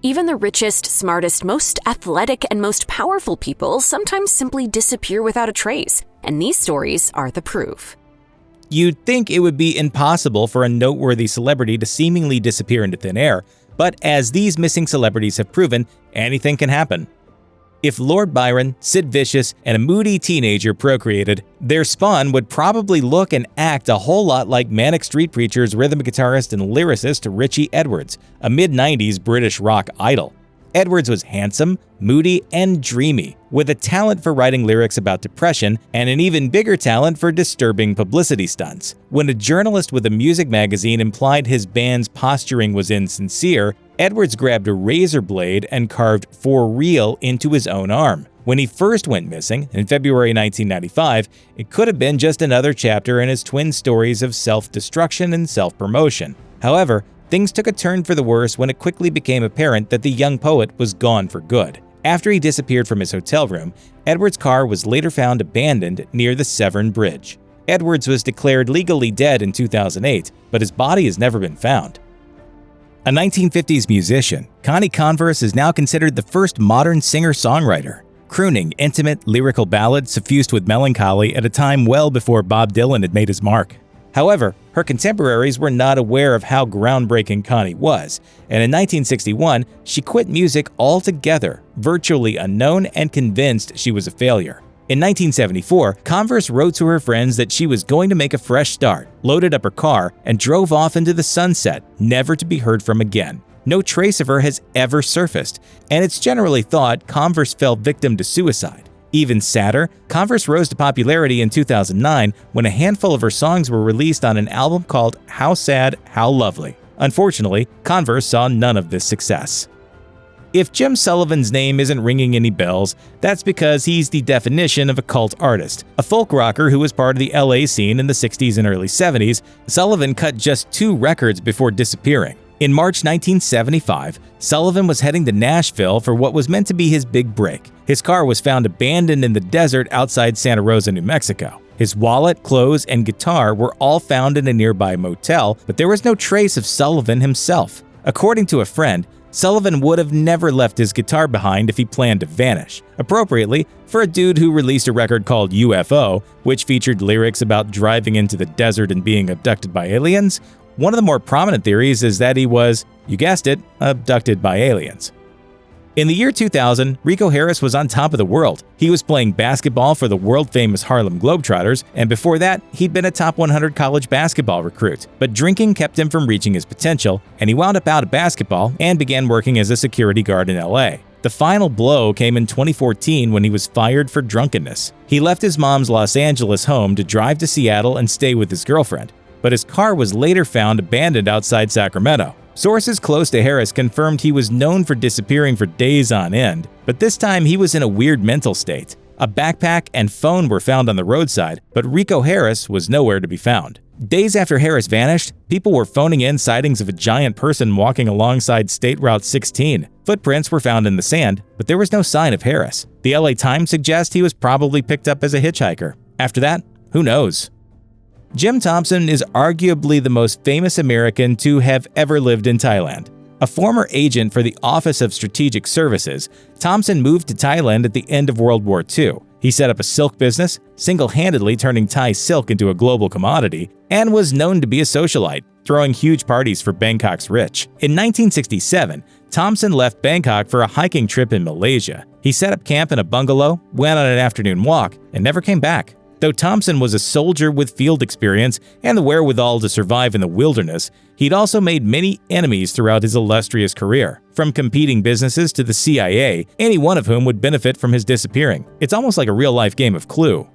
Even the richest, smartest, most athletic, and most powerful people sometimes simply disappear without a trace, and these stories are the proof. You'd think it would be impossible for a noteworthy celebrity to seemingly disappear into thin air, but as these missing celebrities have proven, anything can happen. If Lord Byron, Sid Vicious, and a moody teenager procreated, their spawn would probably look and act a whole lot like Manic Street Preacher's rhythm guitarist and lyricist Richey Edwards, a mid-90s British rock idol. Edwards was handsome, moody, and dreamy, with a talent for writing lyrics about depression and an even bigger talent for disturbing publicity stunts. When a journalist with a music magazine implied his band's posturing was insincere, Edwards grabbed a razor blade and carved "For Real" into his own arm. When he first went missing, in February 1995, it could have been just another chapter in his twin stories of self-destruction and self-promotion. However, things took a turn for the worse when it quickly became apparent that the young poet was gone for good. After he disappeared from his hotel room, Edwards' car was later found abandoned near the Severn Bridge. Edwards was declared legally dead in 2008, but his body has never been found. A 1950s musician, Connie Converse is now considered the first modern singer-songwriter, crooning intimate, lyrical ballads suffused with melancholy at a time well before Bob Dylan had made his mark. However, her contemporaries were not aware of how groundbreaking Connie was, and in 1961, she quit music altogether, virtually unknown and convinced she was a failure. In 1974, Converse wrote to her friends that she was going to make a fresh start, loaded up her car, and drove off into the sunset, never to be heard from again. No trace of her has ever surfaced, and it's generally thought Converse fell victim to suicide. Even sadder, Converse rose to popularity in 2009 when a handful of her songs were released on an album called How Sad, How Lovely. Unfortunately, Converse saw none of this success. If Jim Sullivan's name isn't ringing any bells, that's because he's the definition of a cult artist. A folk rocker who was part of the LA scene in the 60s and early 70s, Sullivan cut just 2 records before disappearing. In March 1975, Sullivan was heading to Nashville for what was meant to be his big break. His car was found abandoned in the desert outside Santa Rosa, New Mexico. His wallet, clothes, and guitar were all found in a nearby motel, but there was no trace of Sullivan himself. According to a friend, Sullivan would have never left his guitar behind if he planned to vanish. Appropriately, for a dude who released a record called UFO, which featured lyrics about driving into the desert and being abducted by aliens, one of the more prominent theories is that he was, you guessed it, abducted by aliens. In the year 2000, Rico Harris was on top of the world. He was playing basketball for the world-famous Harlem Globetrotters, and before that, he'd been a top 100 college basketball recruit. But drinking kept him from reaching his potential, and he wound up out of basketball and began working as a security guard in LA. The final blow came in 2014 when he was fired for drunkenness. He left his mom's Los Angeles home to drive to Seattle and stay with his girlfriend, but his car was later found abandoned outside Sacramento. Sources close to Harris confirmed he was known for disappearing for days on end, but this time he was in a weird mental state. A backpack and phone were found on the roadside, but Rico Harris was nowhere to be found. Days after Harris vanished, people were phoning in sightings of a giant person walking alongside State Route 16. Footprints were found in the sand, but there was no sign of Harris. The LA Times suggests he was probably picked up as a hitchhiker. After that, who knows? Jim Thompson is arguably the most famous American to have ever lived in Thailand. A former agent for the Office of Strategic Services, Thompson moved to Thailand at the end of World War II. He set up a silk business, single-handedly turning Thai silk into a global commodity, and was known to be a socialite, throwing huge parties for Bangkok's rich. In 1967, Thompson left Bangkok for a hiking trip in Malaysia. He set up camp in a bungalow, went on an afternoon walk, and never came back. Though Thompson was a soldier with field experience and the wherewithal to survive in the wilderness, he'd also made many enemies throughout his illustrious career, from competing businesses to the CIA, any one of whom would benefit from his disappearing. It's almost like a real-life game of Clue.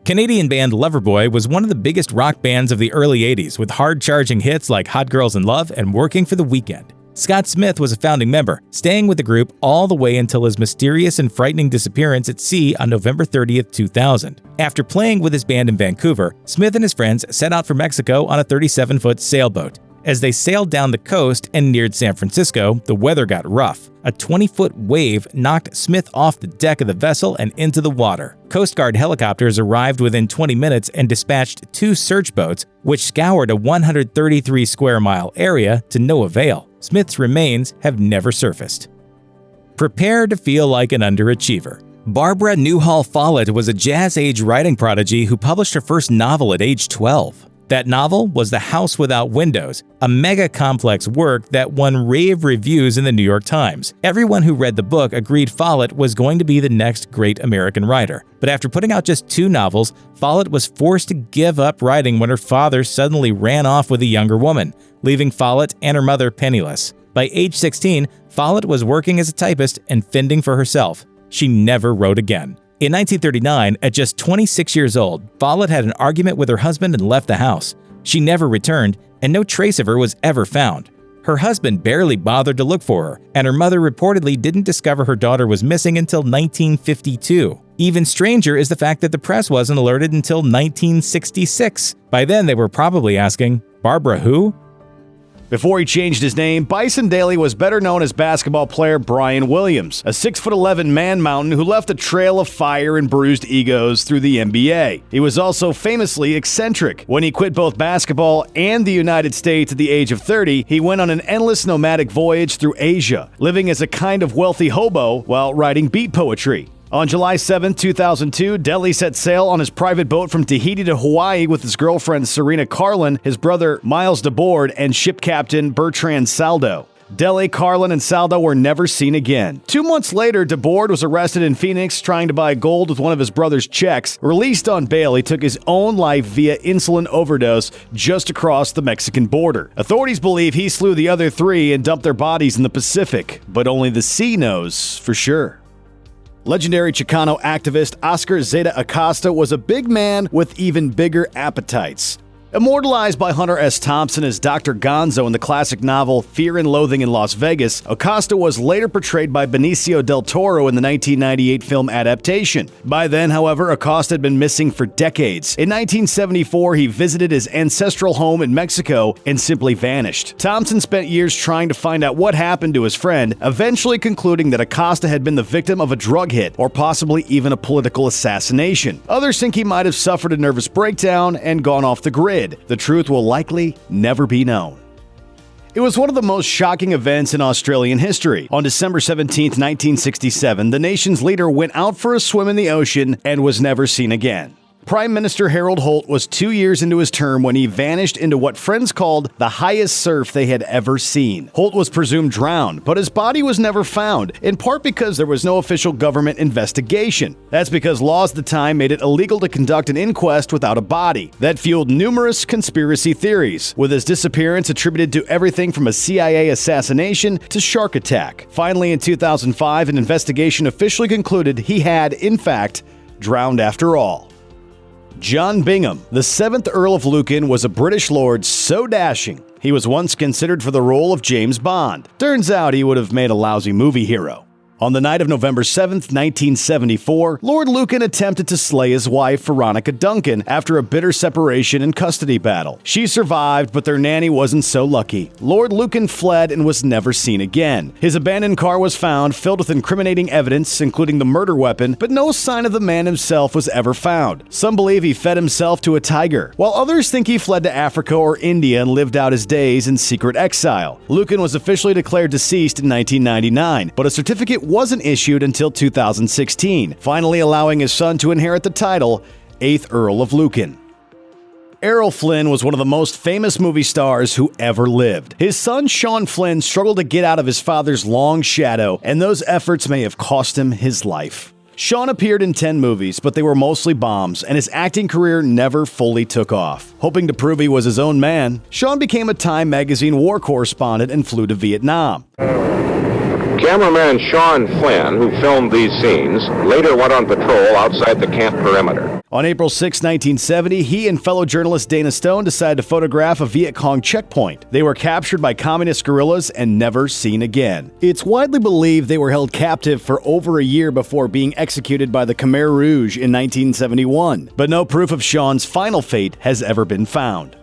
Canadian band Loverboy was one of the biggest rock bands of the early 80s, with hard-charging hits like Hot Girls in Love and Working for the Weekend. Scott Smith was a founding member, staying with the group all the way until his mysterious and frightening disappearance at sea on November 30th, 2000. After playing with his band in Vancouver, Smith and his friends set out for Mexico on a 37-foot sailboat. As they sailed down the coast and neared San Francisco, the weather got rough. A 20-foot wave knocked Smith off the deck of the vessel and into the water. Coast Guard helicopters arrived within 20 minutes and dispatched 2 search boats, which scoured a 133-square-mile area to no avail. Smith's remains have never surfaced. Prepare to feel like an underachiever. Barbara Newhall Follett was a jazz-age writing prodigy who published her first novel at age 12. That novel was The House Without Windows, a mega-complex work that won rave reviews in the New York Times. Everyone who read the book agreed Follett was going to be the next great American writer. But after putting out just 2 novels, Follett was forced to give up writing when her father suddenly ran off with a younger woman, leaving Follett and her mother penniless. By age 16, Follett was working as a typist and fending for herself. She never wrote again. In 1939, at just 26 years old, Follett had an argument with her husband and left the house. She never returned, and no trace of her was ever found. Her husband barely bothered to look for her, and her mother reportedly didn't discover her daughter was missing until 1952. Even stranger is the fact that the press wasn't alerted until 1966. By then, they were probably asking, "Barbara who?" Before he changed his name, Bison Dele was better known as basketball player Brian Williams, a 6'11" man-mountain who left a trail of fire and bruised egos through the NBA. He was also famously eccentric. When he quit both basketball and the United States at the age of 30, he went on an endless nomadic voyage through Asia, living as a kind of wealthy hobo while writing beat poetry. On July 7, 2002, Dele set sail on his private boat from Tahiti to Hawaii with his girlfriend Serena Carlin, his brother Miles DeBoard, and ship captain Bertrand Saldo. Dele, Carlin, and Saldo were never seen again. 2 months later, DeBoard was arrested in Phoenix trying to buy gold with one of his brother's checks. Released on bail, he took his own life via insulin overdose just across the Mexican border. Authorities believe he slew the other 3 and dumped their bodies in the Pacific, but only the sea knows for sure. Legendary Chicano activist Oscar Zeta Acosta was a big man with even bigger appetites. Immortalized by Hunter S. Thompson as Dr. Gonzo in the classic novel Fear and Loathing in Las Vegas, Acosta was later portrayed by Benicio del Toro in the 1998 film adaptation. By then, however, Acosta had been missing for decades. In 1974, he visited his ancestral home in Mexico and simply vanished. Thompson spent years trying to find out what happened to his friend, eventually concluding that Acosta had been the victim of a drug hit or possibly even a political assassination. Others think he might have suffered a nervous breakdown and gone off the grid. The truth will likely never be known. It was one of the most shocking events in Australian history. On December 17, 1967, the nation's leader went out for a swim in the ocean and was never seen again. Prime Minister Harold Holt was 2 years into his term when he vanished into what friends called the highest surf they had ever seen. Holt was presumed drowned, but his body was never found, in part because there was no official government investigation. That's because laws at the time made it illegal to conduct an inquest without a body. That fueled numerous conspiracy theories, with his disappearance attributed to everything from a CIA assassination to shark attack. Finally, in 2005, an investigation officially concluded he had, in fact, drowned after all. John Bingham, the 7th Earl of Lucan, was a British lord so dashing, he was once considered for the role of James Bond. Turns out he would have made a lousy movie hero. On the night of November 7, 1974, Lord Lucan attempted to slay his wife, Veronica Duncan, after a bitter separation and custody battle. She survived, but their nanny wasn't so lucky. Lord Lucan fled and was never seen again. His abandoned car was found, filled with incriminating evidence, including the murder weapon, but no sign of the man himself was ever found. Some believe he fed himself to a tiger, while others think he fled to Africa or India and lived out his days in secret exile. Lucan was officially declared deceased in 1999, but a certificate wasn't issued until 2016, finally allowing his son to inherit the title, 8th Earl of Lucan. Errol Flynn was one of the most famous movie stars who ever lived. His son Sean Flynn struggled to get out of his father's long shadow, and those efforts may have cost him his life. Sean appeared in 10 movies, but they were mostly bombs, and his acting career never fully took off. Hoping to prove he was his own man, Sean became a Time magazine war correspondent and flew to Vietnam. Cameraman Sean Flynn, who filmed these scenes, later went on patrol outside the camp perimeter. On April 6, 1970, he and fellow journalist Dana Stone decided to photograph a Viet Cong checkpoint. They were captured by communist guerrillas and never seen again. It's widely believed they were held captive for over a year before being executed by the Khmer Rouge in 1971, but no proof of Sean's final fate has ever been found.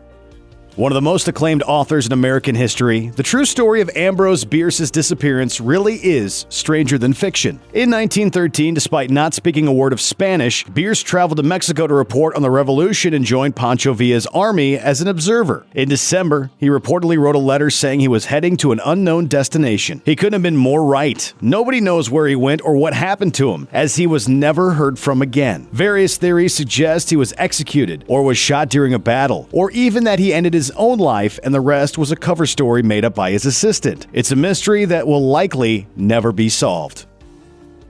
One of the most acclaimed authors in American history, the true story of Ambrose Bierce's disappearance really is stranger than fiction. In 1913, despite not speaking a word of Spanish, Bierce traveled to Mexico to report on the revolution and joined Pancho Villa's army as an observer. In December, he reportedly wrote a letter saying he was heading to an unknown destination. He couldn't have been more right. Nobody knows where he went or what happened to him, as he was never heard from again. Various theories suggest he was executed, or was shot during a battle, or even that he ended his own life and the rest was a cover story made up by his assistant. It's a mystery that will likely never be solved.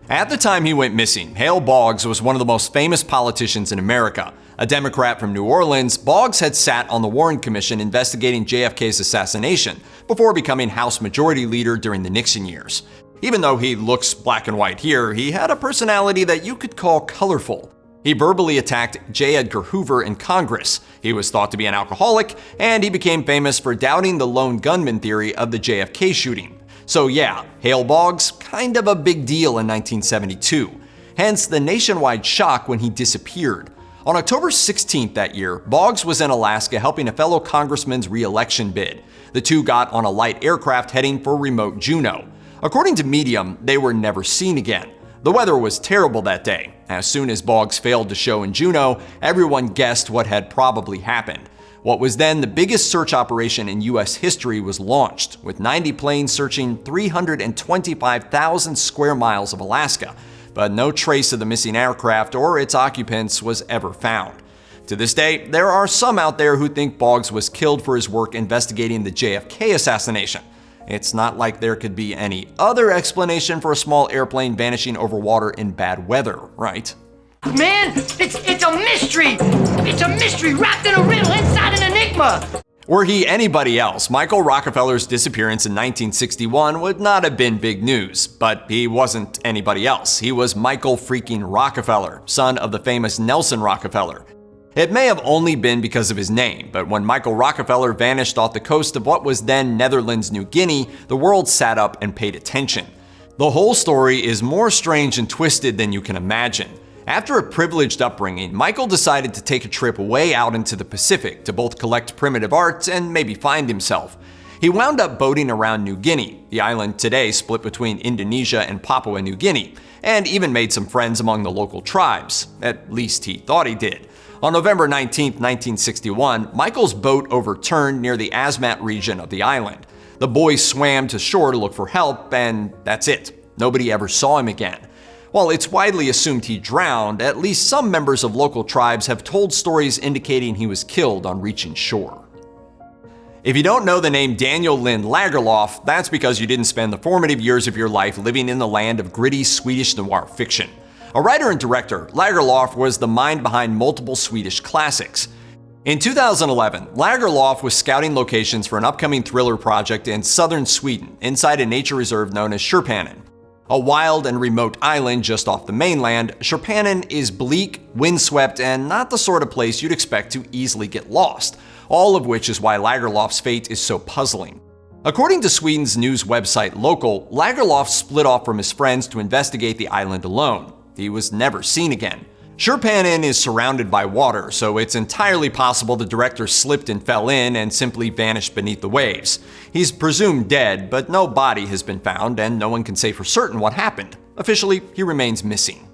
At the time he went missing, Hale Boggs was one of the most famous politicians in America. A Democrat from New Orleans, Boggs had sat on the Warren Commission investigating JFK's assassination before becoming House Majority Leader during the Nixon years. Even though he looks black and white here, he had a personality that you could call colorful. He verbally attacked J. Edgar Hoover in Congress. He was thought to be an alcoholic, and he became famous for doubting the lone gunman theory of the JFK shooting. So yeah, Hale Boggs, kind of a big deal in 1972. Hence the nationwide shock when he disappeared. On October 16th that year, Boggs was in Alaska helping a fellow congressman's re-election bid. The two got on a light aircraft heading for remote Juneau. According to Medium, they were never seen again. The weather was terrible that day. As soon as Boggs failed to show in Juneau, everyone guessed what had probably happened. What was then the biggest search operation in U.S. history was launched, with 90 planes searching 325,000 square miles of Alaska, but no trace of the missing aircraft or its occupants was ever found. To this day, there are some out there who think Boggs was killed for his work investigating the JFK assassination. It's not like there could be any other explanation for a small airplane vanishing over water in bad weather, right? Man, it's a mystery! It's a mystery wrapped in a riddle inside an enigma! Were he anybody else, Michael Rockefeller's disappearance in 1961 would not have been big news. But he wasn't anybody else. He was Michael freaking Rockefeller, son of the famous Nelson Rockefeller. It may have only been because of his name, but when Michael Rockefeller vanished off the coast of what was then Netherlands, New Guinea, the world sat up and paid attention. The whole story is more strange and twisted than you can imagine. After a privileged upbringing, Michael decided to take a trip way out into the Pacific to both collect primitive art and maybe find himself. He wound up boating around New Guinea, the island today split between Indonesia and Papua New Guinea, and even made some friends among the local tribes. At least he thought he did. On November 19, 1961, Michael's boat overturned near the Asmat region of the island. The boys swam to shore to look for help, and that's it. Nobody ever saw him again. While it's widely assumed he drowned, at least some members of local tribes have told stories indicating he was killed on reaching shore. If you don't know the name Daniel Lind Lagerlöf, that's because you didn't spend the formative years of your life living in the land of gritty Swedish noir fiction. A writer and director, Lagerlöf was the mind behind multiple Swedish classics. In 2011, Lagerlöf was scouting locations for an upcoming thriller project in southern Sweden, inside a nature reserve known as Sjöpannen. A wild and remote island just off the mainland, Sjöpannen is bleak, windswept, and not the sort of place you'd expect to easily get lost, all of which is why Lagerlöf's fate is so puzzling. According to Sweden's news website Local, Lagerlöf split off from his friends to investigate the island alone. He was never seen again. Sjöpannen is surrounded by water, so it's entirely possible the director slipped and fell in and simply vanished beneath the waves. He's presumed dead, but no body has been found, and no one can say for certain what happened. Officially, he remains missing.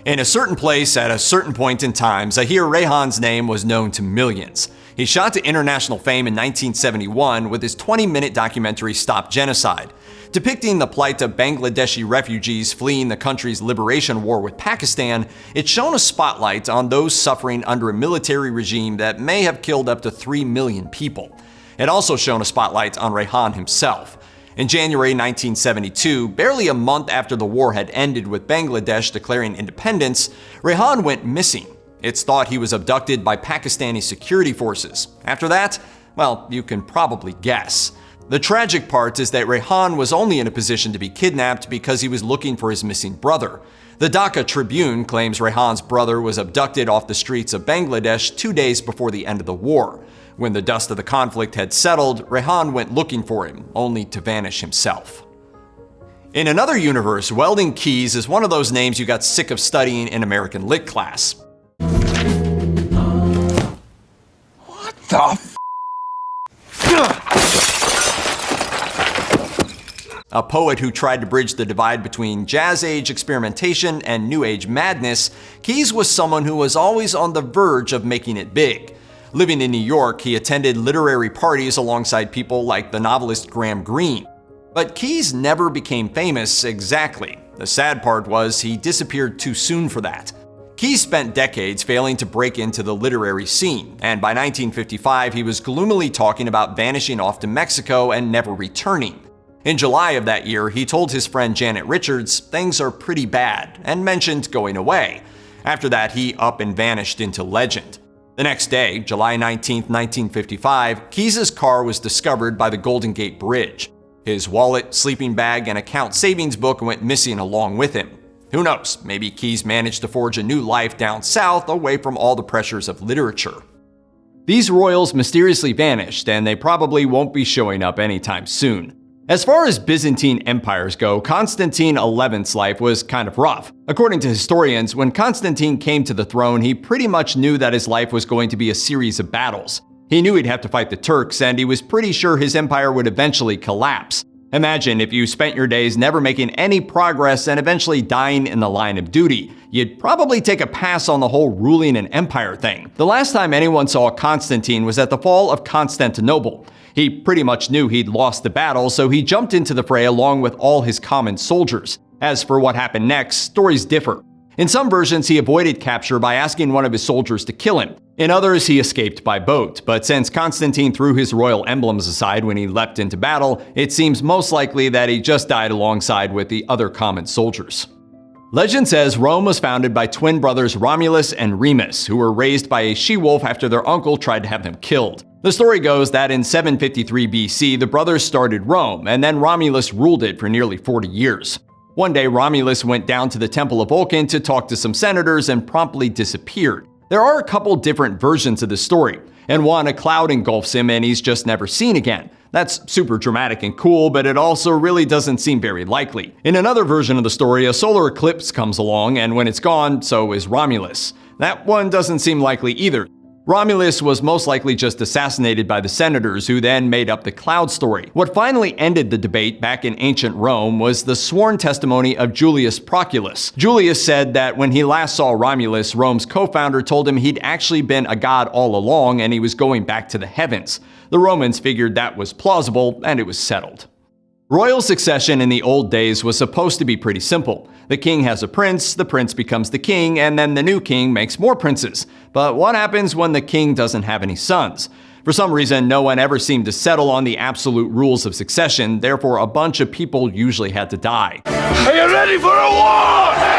In a certain place at a certain point in time, Zahir Raihan's name was known to millions. He shot to international fame in 1971 with his 20-minute documentary Stop Genocide. Depicting the plight of Bangladeshi refugees fleeing the country's liberation war with Pakistan, it shone a spotlight on those suffering under a military regime that may have killed up to 3 million people. It also shone a spotlight on Raihan himself. In January 1972, barely a month after the war had ended with Bangladesh declaring independence, Raihan went missing. It's thought he was abducted by Pakistani security forces. After that, well, you can probably guess. The tragic part is that Raihan was only in a position to be kidnapped because he was looking for his missing brother. The Dhaka Tribune claims Raihan's brother was abducted off the streets of Bangladesh 2 days before the end of the war. When the dust of the conflict had settled, Raihan went looking for him, only to vanish himself. In another universe, Weldon Kees is one of those names you got sick of studying in American Lit class. What the f***? A poet who tried to bridge the divide between Jazz Age experimentation and New Age madness, Kees was someone who was always on the verge of making it big. Living in New York, he attended literary parties alongside people like the novelist Graham Greene. But Kees never became famous exactly. The sad part was he disappeared too soon for that. Kees spent decades failing to break into the literary scene, and by 1955 he was gloomily talking about vanishing off to Mexico and never returning. In July of that year, he told his friend Janet Richards things are pretty bad, and mentioned going away. After that, he up and vanished into legend. The next day, July 19, 1955, Kees's car was discovered by the Golden Gate Bridge. His wallet, sleeping bag, and account savings book went missing along with him. Who knows, maybe Kees managed to forge a new life down south away from all the pressures of literature. These royals mysteriously vanished, and they probably won't be showing up anytime soon. As far as Byzantine empires go, Constantine XI's life was kind of rough. According to historians, when Constantine came to the throne, he pretty much knew that his life was going to be a series of battles. He knew he'd have to fight the Turks, and he was pretty sure his empire would eventually collapse. Imagine if you spent your days never making any progress and eventually dying in the line of duty. You'd probably take a pass on the whole ruling an empire thing. The last time anyone saw Constantine was at the fall of Constantinople. He pretty much knew he'd lost the battle, so he jumped into the fray along with all his common soldiers. As for what happened next, stories differ. In some versions, he avoided capture by asking one of his soldiers to kill him. In others, he escaped by boat, but since Constantine threw his royal emblems aside when he leapt into battle, it seems most likely that he just died alongside with the other common soldiers. Legend says Rome was founded by twin brothers Romulus and Remus, who were raised by a she-wolf after their uncle tried to have them killed. The story goes that in 753 BC, the brothers started Rome, and then Romulus ruled it for nearly 40 years. One day, Romulus went down to the Temple of Vulcan to talk to some senators and promptly disappeared. There are a couple different versions of the story. In one, a cloud engulfs him and he's just never seen again. That's super dramatic and cool, but it also really doesn't seem very likely. In another version of the story, a solar eclipse comes along, and when it's gone, so is Romulus. That one doesn't seem likely either. Romulus was most likely just assassinated by the senators, who then made up the cloud story. What finally ended the debate back in ancient Rome was the sworn testimony of Julius Proculus. Julius said that when he last saw Romulus, Rome's co-founder told him he'd actually been a god all along and he was going back to the heavens. The Romans figured that was plausible, and it was settled. Royal succession in the old days was supposed to be pretty simple. The king has a prince, the prince becomes the king, and then the new king makes more princes. But what happens when the king doesn't have any sons? For some reason, no one ever seemed to settle on the absolute rules of succession, therefore a bunch of people usually had to die. Are you ready for a war?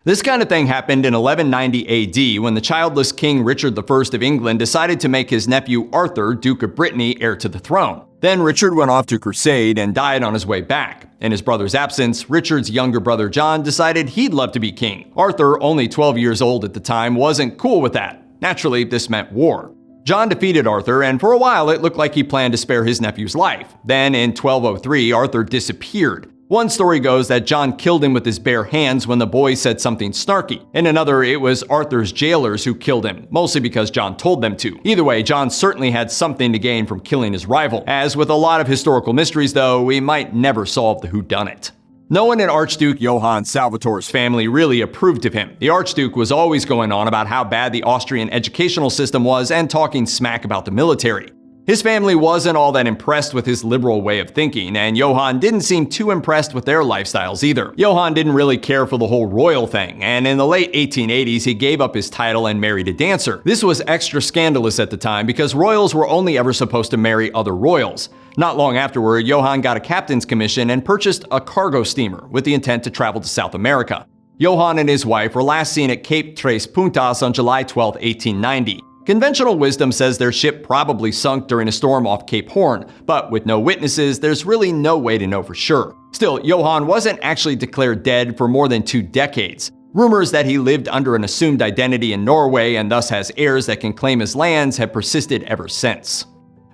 This kind of thing happened in 1190 AD when the childless King Richard I of England decided to make his nephew Arthur, Duke of Brittany, heir to the throne. Then Richard went off to crusade and died on his way back. In his brother's absence, Richard's younger brother John decided he'd love to be king. Arthur, only 12 years old at the time, wasn't cool with that. Naturally, this meant war. John defeated Arthur, and for a while it looked like he planned to spare his nephew's life. Then in 1203, Arthur disappeared. One story goes that John killed him with his bare hands when the boy said something snarky. In another, it was Arthur's jailers who killed him, mostly because John told them to. Either way, John certainly had something to gain from killing his rival. As with a lot of historical mysteries, though, we might never solve the whodunit. No one in Archduke Johann Salvator's family really approved of him. The Archduke was always going on about how bad the Austrian educational system was and talking smack about the military. His family wasn't all that impressed with his liberal way of thinking, and Johann didn't seem too impressed with their lifestyles either. Johann didn't really care for the whole royal thing, and in the late 1880s he gave up his title and married a dancer. This was extra scandalous at the time because royals were only ever supposed to marry other royals. Not long afterward, Johann got a captain's commission and purchased a cargo steamer with the intent to travel to South America. Johann and his wife were last seen at Cape Tres Puntas on July 12, 1890. Conventional wisdom says their ship probably sunk during a storm off Cape Horn, but with no witnesses, there's really no way to know for sure. Still, Johann wasn't actually declared dead for more than 2 decades. Rumors that he lived under an assumed identity in Norway and thus has heirs that can claim his lands have persisted ever since.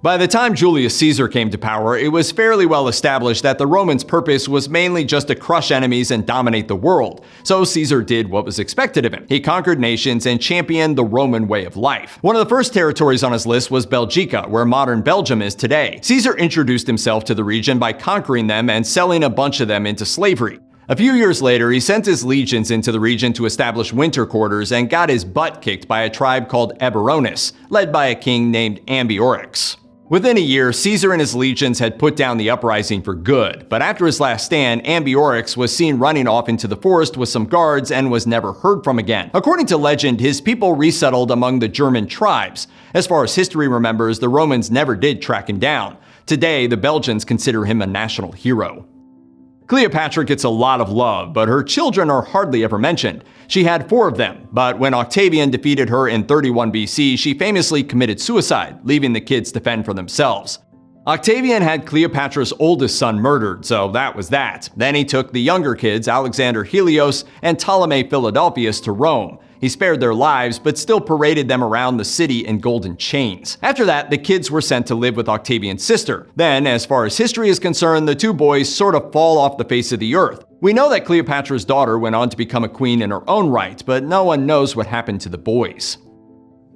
By the time Julius Caesar came to power, it was fairly well established that the Romans' purpose was mainly just to crush enemies and dominate the world. So Caesar did what was expected of him. He conquered nations and championed the Roman way of life. One of the first territories on his list was Belgica, where modern Belgium is today. Caesar introduced himself to the region by conquering them and selling a bunch of them into slavery. A few years later, he sent his legions into the region to establish winter quarters and got his butt kicked by a tribe called Eburones, led by a king named Ambiorix. Within a year, Caesar and his legions had put down the uprising for good, but after his last stand, Ambiorix was seen running off into the forest with some guards and was never heard from again. According to legend, his people resettled among the German tribes. As far as history remembers, the Romans never did track him down. Today, the Belgians consider him a national hero. Cleopatra gets a lot of love, but her children are hardly ever mentioned. She had 4 of them, but when Octavian defeated her in 31 BC, she famously committed suicide, leaving the kids to fend for themselves. Octavian had Cleopatra's oldest son murdered, so that was that. Then he took the younger kids, Alexander Helios and Ptolemy Philadelphus, to Rome. He spared their lives, but still paraded them around the city in golden chains. After that, the kids were sent to live with Octavian's sister. Then, as far as history is concerned, the 2 boys sort of fall off the face of the earth. We know that Cleopatra's daughter went on to become a queen in her own right, but no one knows what happened to the boys.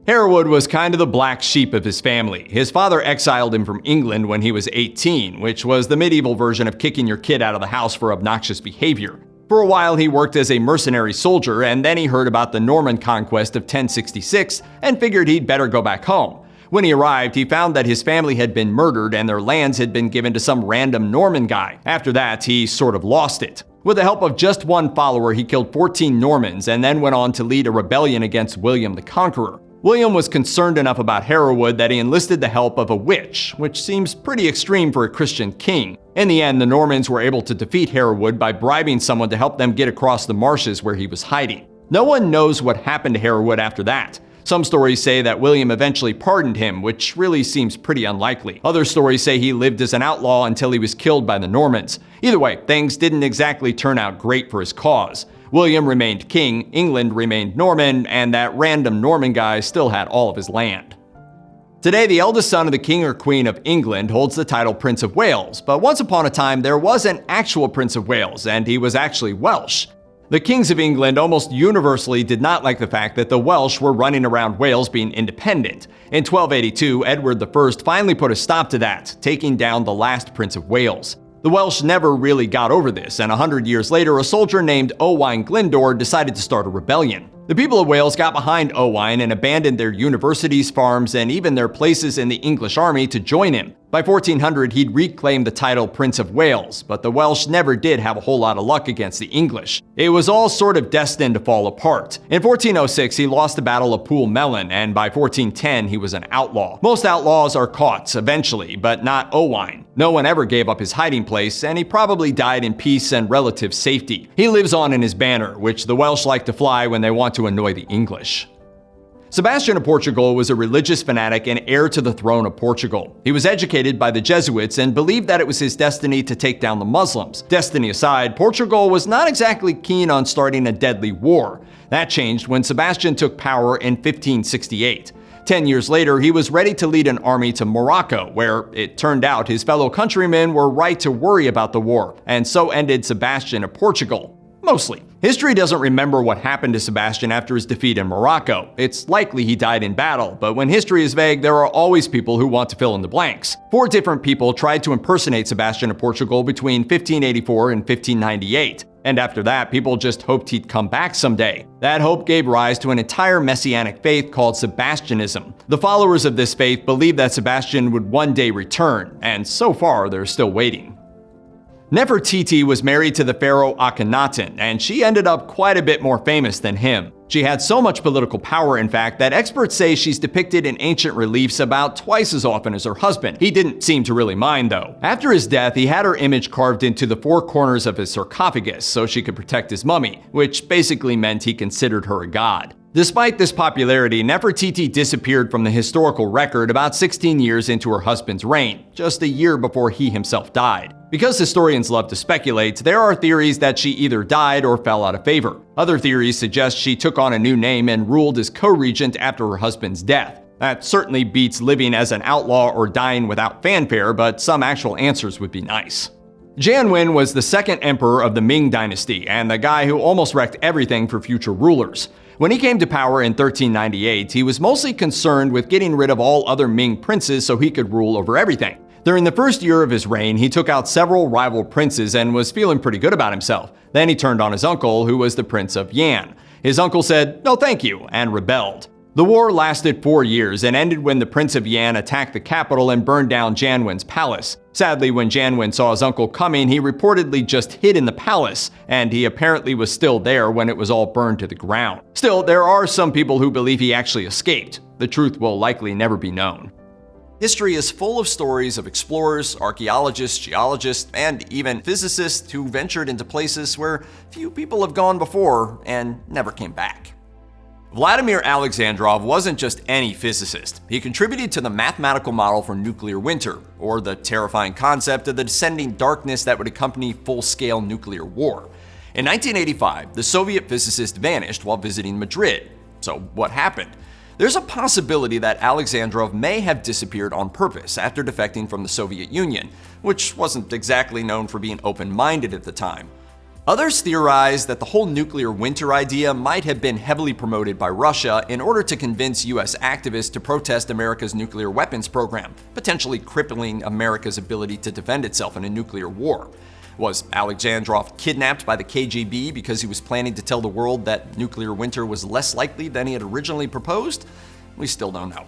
Hereward was kind of the black sheep of his family. His father exiled him from England when he was 18, which was the medieval version of kicking your kid out of the house for obnoxious behavior. For a while, he worked as a mercenary soldier, and then he heard about the Norman conquest of 1066 and figured he'd better go back home. When he arrived, he found that his family had been murdered and their lands had been given to some random Norman guy. After that, he sort of lost it. With the help of just one follower, he killed 14 Normans and then went on to lead a rebellion against William the Conqueror. William was concerned enough about Hereward that he enlisted the help of a witch, which seems pretty extreme for a Christian king. In the end, the Normans were able to defeat Hereward by bribing someone to help them get across the marshes where he was hiding. No one knows what happened to Hereward after that. Some stories say that William eventually pardoned him, which really seems pretty unlikely. Other stories say he lived as an outlaw until he was killed by the Normans. Either way, things didn't exactly turn out great for his cause. William remained king, England remained Norman, and that random Norman guy still had all of his land. Today, the eldest son of the King or Queen of England holds the title Prince of Wales, but once upon a time there was an actual Prince of Wales, and he was actually Welsh. The kings of England almost universally did not like the fact that the Welsh were running around Wales being independent. In 1282, Edward I finally put a stop to that, taking down the last Prince of Wales. The Welsh never really got over this, and 100 years later, a soldier named Owain Glyndwr decided to start a rebellion. The people of Wales got behind Owain and abandoned their universities, farms, and even their places in the English army to join him. By 1400, he'd reclaimed the title Prince of Wales, but the Welsh never did have a whole lot of luck against the English. It was all sort of destined to fall apart. In 1406, he lost the Battle of Pool Melon, and by 1410, he was an outlaw. Most outlaws are caught eventually, but not Owain. No one ever gave up his hiding place, and he probably died in peace and relative safety. He lives on in his banner, which the Welsh like to fly when they want to annoy the English. Sebastian of Portugal was a religious fanatic and heir to the throne of Portugal. He was educated by the Jesuits and believed that it was his destiny to take down the Muslims. Destiny aside, Portugal was not exactly keen on starting a deadly war. That changed when Sebastian took power in 1568. 10 years later, he was ready to lead an army to Morocco, where it turned out his fellow countrymen were right to worry about the war, and so ended Sebastian of Portugal. Mostly. History doesn't remember what happened to Sebastian after his defeat in Morocco. It's likely he died in battle, but when history is vague, there are always people who want to fill in the blanks. 4 different people tried to impersonate Sebastian of Portugal between 1584 and 1598. And after that, people just hoped he'd come back someday. That hope gave rise to an entire messianic faith called Sebastianism. The followers of this faith believed that Sebastian would one day return, and so far they're still waiting. Nefertiti was married to the pharaoh Akhenaten, and she ended up quite a bit more famous than him. She had so much political power, in fact, that experts say she's depicted in ancient reliefs about twice as often as her husband. He didn't seem to really mind, though. After his death, he had her image carved into the 4 corners of his sarcophagus so she could protect his mummy, which basically meant he considered her a god. Despite this popularity, Nefertiti disappeared from the historical record about 16 years into her husband's reign, just a year before he himself died. Because historians love to speculate, there are theories that she either died or fell out of favor. Other theories suggest she took on a new name and ruled as co-regent after her husband's death. That certainly beats living as an outlaw or dying without fanfare, but some actual answers would be nice. Jian Wen was the second emperor of the Ming dynasty and the guy who almost wrecked everything for future rulers. When he came to power in 1398, he was mostly concerned with getting rid of all other Ming princes so he could rule over everything. During the first year of his reign, he took out several rival princes and was feeling pretty good about himself. Then he turned on his uncle, who was the Prince of Yan. His uncle said, "No thank you," and rebelled. The war lasted 4 years and ended when the Prince of Yan attacked the capital and burned down Jian Wen's palace. Sadly, when Jian Wen saw his uncle coming, he reportedly just hid in the palace, and he apparently was still there when it was all burned to the ground. Still, there are some people who believe he actually escaped. The truth will likely never be known. History is full of stories of explorers, archaeologists, geologists, and even physicists who ventured into places where few people have gone before and never came back. Vladimir Alexandrov wasn't just any physicist. He contributed to the mathematical model for nuclear winter, or the terrifying concept of the descending darkness that would accompany full-scale nuclear war. In 1985, the Soviet physicist vanished while visiting Madrid. So what happened? There's a possibility that Alexandrov may have disappeared on purpose after defecting from the Soviet Union, which wasn't exactly known for being open-minded at the time. Others theorize that the whole nuclear winter idea might have been heavily promoted by Russia in order to convince US activists to protest America's nuclear weapons program, potentially crippling America's ability to defend itself in a nuclear war. Was Alexandrov kidnapped by the KGB because he was planning to tell the world that nuclear winter was less likely than he had originally proposed? We still don't know.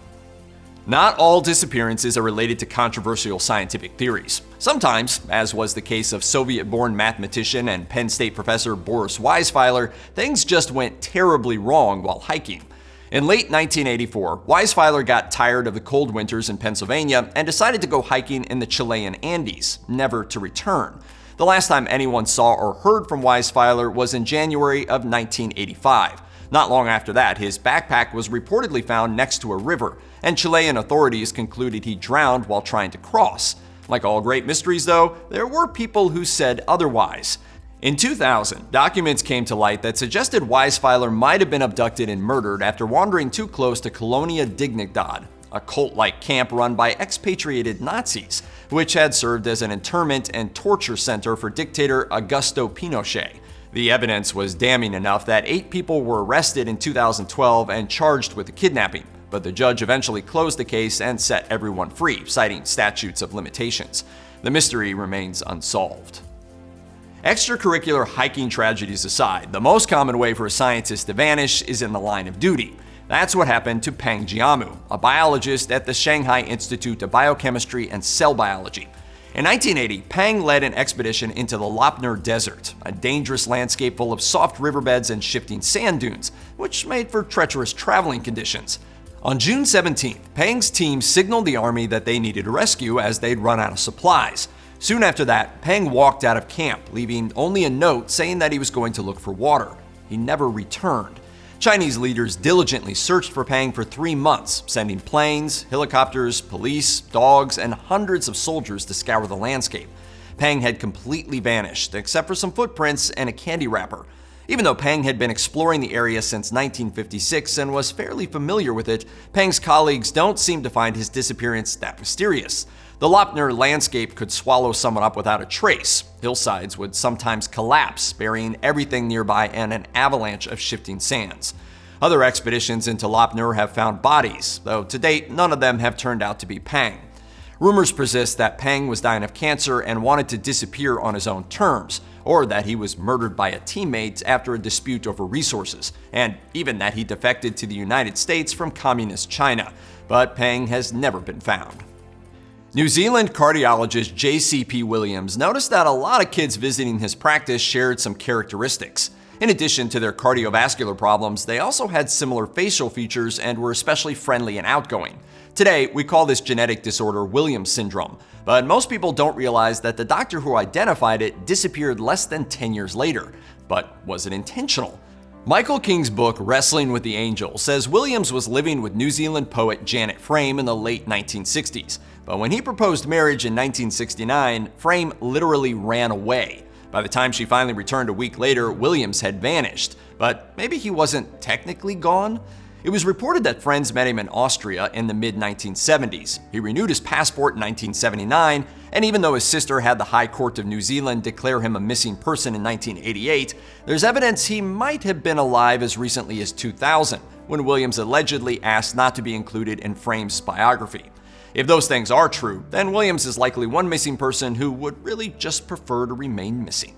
Not all disappearances are related to controversial scientific theories. Sometimes, as was the case of Soviet-born mathematician and Penn State professor Boris Weisfeiler, things just went terribly wrong while hiking. In late 1984, Weisfeiler got tired of the cold winters in Pennsylvania and decided to go hiking in the Chilean Andes, never to return. The last time anyone saw or heard from Weisfeiler was in January of 1985. Not long after that, his backpack was reportedly found next to a river, and Chilean authorities concluded he drowned while trying to cross. Like all great mysteries, though, there were people who said otherwise. In 2000, documents came to light that suggested Weisfeiler might have been abducted and murdered after wandering too close to Colonia Dignidad, a cult-like camp run by expatriated Nazis, which had served as an internment and torture center for dictator Augusto Pinochet. The evidence was damning enough that 8 people were arrested in 2012 and charged with the kidnapping, but the judge eventually closed the case and set everyone free, citing statutes of limitations. The mystery remains unsolved. Extracurricular hiking tragedies aside, the most common way for a scientist to vanish is in the line of duty. That's what happened to Peng Jiamu, a biologist at the Shanghai Institute of Biochemistry and Cell Biology. In 1980, Peng led an expedition into the Lappner Desert, a dangerous landscape full of soft riverbeds and shifting sand dunes, which made for treacherous traveling conditions. On June 17th, Peng's team signaled the army that they needed a rescue as they'd run out of supplies. Soon after that, Peng walked out of camp, leaving only a note saying that he was going to look for water. He never returned. Chinese leaders diligently searched for Peng for 3 months, sending planes, helicopters, police, dogs, and hundreds of soldiers to scour the landscape. Peng had completely vanished, except for some footprints and a candy wrapper. Even though Peng had been exploring the area since 1956 and was fairly familiar with it, Peng's colleagues don't seem to find his disappearance that mysterious. The Lappner landscape could swallow someone up without a trace. Hillsides would sometimes collapse, burying everything nearby in an avalanche of shifting sands. Other expeditions into Lappner have found bodies, though to date none of them have turned out to be Peng. Rumors persist that Peng was dying of cancer and wanted to disappear on his own terms, or that he was murdered by a teammate after a dispute over resources, and even that he defected to the United States from communist China. But Peng has never been found. New Zealand cardiologist J.C.P. Williams noticed that a lot of kids visiting his practice shared some characteristics. In addition to their cardiovascular problems, they also had similar facial features and were especially friendly and outgoing. Today, we call this genetic disorder Williams syndrome, but most people don't realize that the doctor who identified it disappeared less than 10 years later. But was it intentional? Michael King's book, Wrestling with the Angel, says Williams was living with New Zealand poet Janet Frame in the late 1960s. But when he proposed marriage in 1969, Frame literally ran away. By the time she finally returned a week later, Williams had vanished. But maybe he wasn't technically gone? It was reported that friends met him in Austria in the mid-1970s. He renewed his passport in 1979, and even though his sister had the High Court of New Zealand declare him a missing person in 1988, there's evidence he might have been alive as recently as 2000, when Williams allegedly asked not to be included in Frame's biography. If those things are true, then Williams is likely one missing person who would really just prefer to remain missing.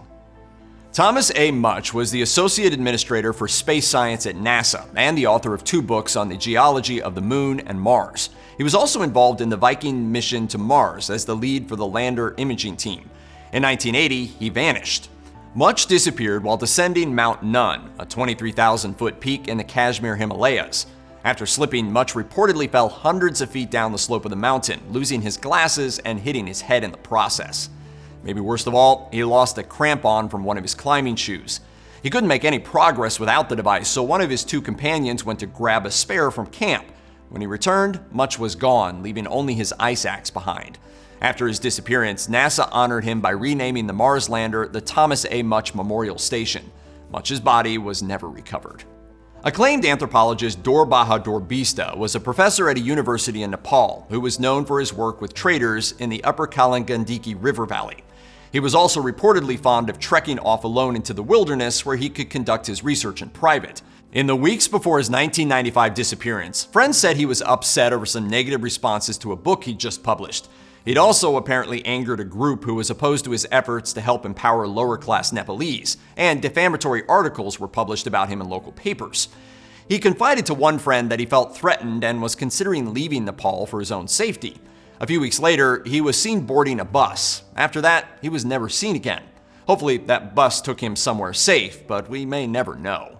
Thomas A. Much was the Associate Administrator for Space Science at NASA and the author of 2 books on the geology of the Moon and Mars. He was also involved in the Viking mission to Mars as the lead for the lander imaging team. In 1980, he vanished. Much disappeared while descending Mount Nun, a 23,000-foot peak in the Kashmir Himalayas. After slipping, Much reportedly fell hundreds of feet down the slope of the mountain, losing his glasses and hitting his head in the process. Maybe worst of all, he lost a crampon from one of his climbing shoes. He couldn't make any progress without the device, so one of his 2 companions went to grab a spare from camp. When he returned, Much was gone, leaving only his ice axe behind. After his disappearance, NASA honored him by renaming the Mars lander the Thomas A. Much Memorial Station. Much's body was never recovered. Acclaimed anthropologist Dor Bahadur Bista was a professor at a university in Nepal who was known for his work with traders in the upper Kalangandiki River Valley. He was also reportedly fond of trekking off alone into the wilderness where he could conduct his research in private. In the weeks before his 1995 disappearance, friends said he was upset over some negative responses to a book he'd just published. He'd also apparently angered a group who was opposed to his efforts to help empower lower-class Nepalese, and defamatory articles were published about him in local papers. He confided to one friend that he felt threatened and was considering leaving Nepal for his own safety. A few weeks later, he was seen boarding a bus. After that, he was never seen again. Hopefully, that bus took him somewhere safe, but we may never know.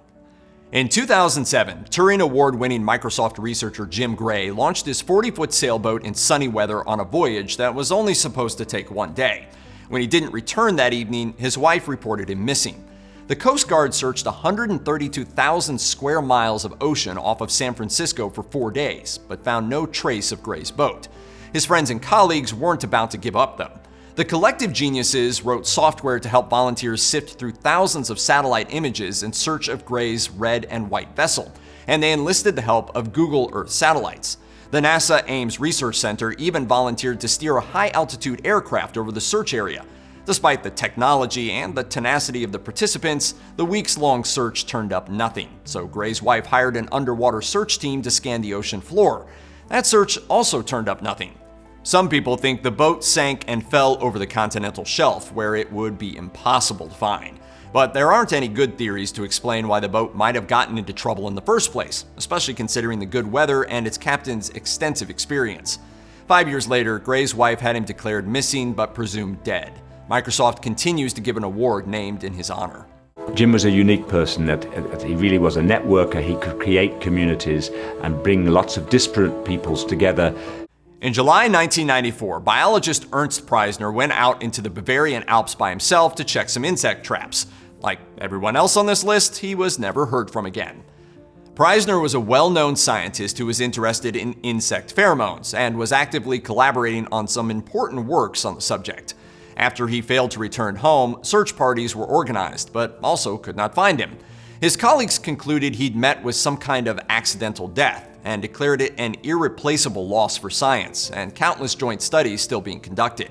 In 2007, Turing Award-winning Microsoft researcher Jim Gray launched his 40-foot sailboat in sunny weather on a voyage that was only supposed to take 1 day. When he didn't return that evening, his wife reported him missing. The Coast Guard searched 132,000 square miles of ocean off of San Francisco for 4 days, but found no trace of Gray's boat. His friends and colleagues weren't about to give up, though. The collective geniuses wrote software to help volunteers sift through thousands of satellite images in search of Gray's red and white vessel, and they enlisted the help of Google Earth satellites. The NASA Ames Research Center even volunteered to steer a high-altitude aircraft over the search area. Despite the technology and the tenacity of the participants, the weeks-long search turned up nothing, so Gray's wife hired an underwater search team to scan the ocean floor. That search also turned up nothing. Some people think the boat sank and fell over the continental shelf, where it would be impossible to find. But there aren't any good theories to explain why the boat might have gotten into trouble in the first place, especially considering the good weather and its captain's extensive experience. 5 years later, Gray's wife had him declared missing but presumed dead. Microsoft continues to give an award named in his honor. Jim was a unique person that he really was a networker. He could create communities and bring lots of disparate peoples together. In July 1994, biologist Ernst Priesner went out into the Bavarian Alps by himself to check some insect traps. Like everyone else on this list, he was never heard from again. Priesner was a well-known scientist who was interested in insect pheromones and was actively collaborating on some important works on the subject. After he failed to return home, search parties were organized, but also could not find him. His colleagues concluded he'd met with some kind of accidental death and declared it an irreplaceable loss for science, and countless joint studies still being conducted.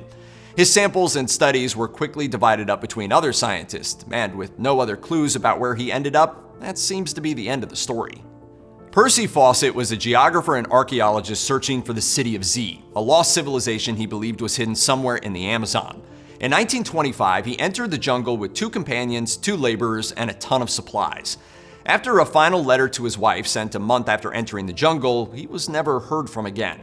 His samples and studies were quickly divided up between other scientists, and with no other clues about where he ended up, that seems to be the end of the story. Percy Fawcett was a geographer and archaeologist searching for the city of Z, a lost civilization he believed was hidden somewhere in the Amazon. In 1925, he entered the jungle with 2 companions, 2 laborers, and a ton of supplies. After a final letter to his wife sent a month after entering the jungle, he was never heard from again.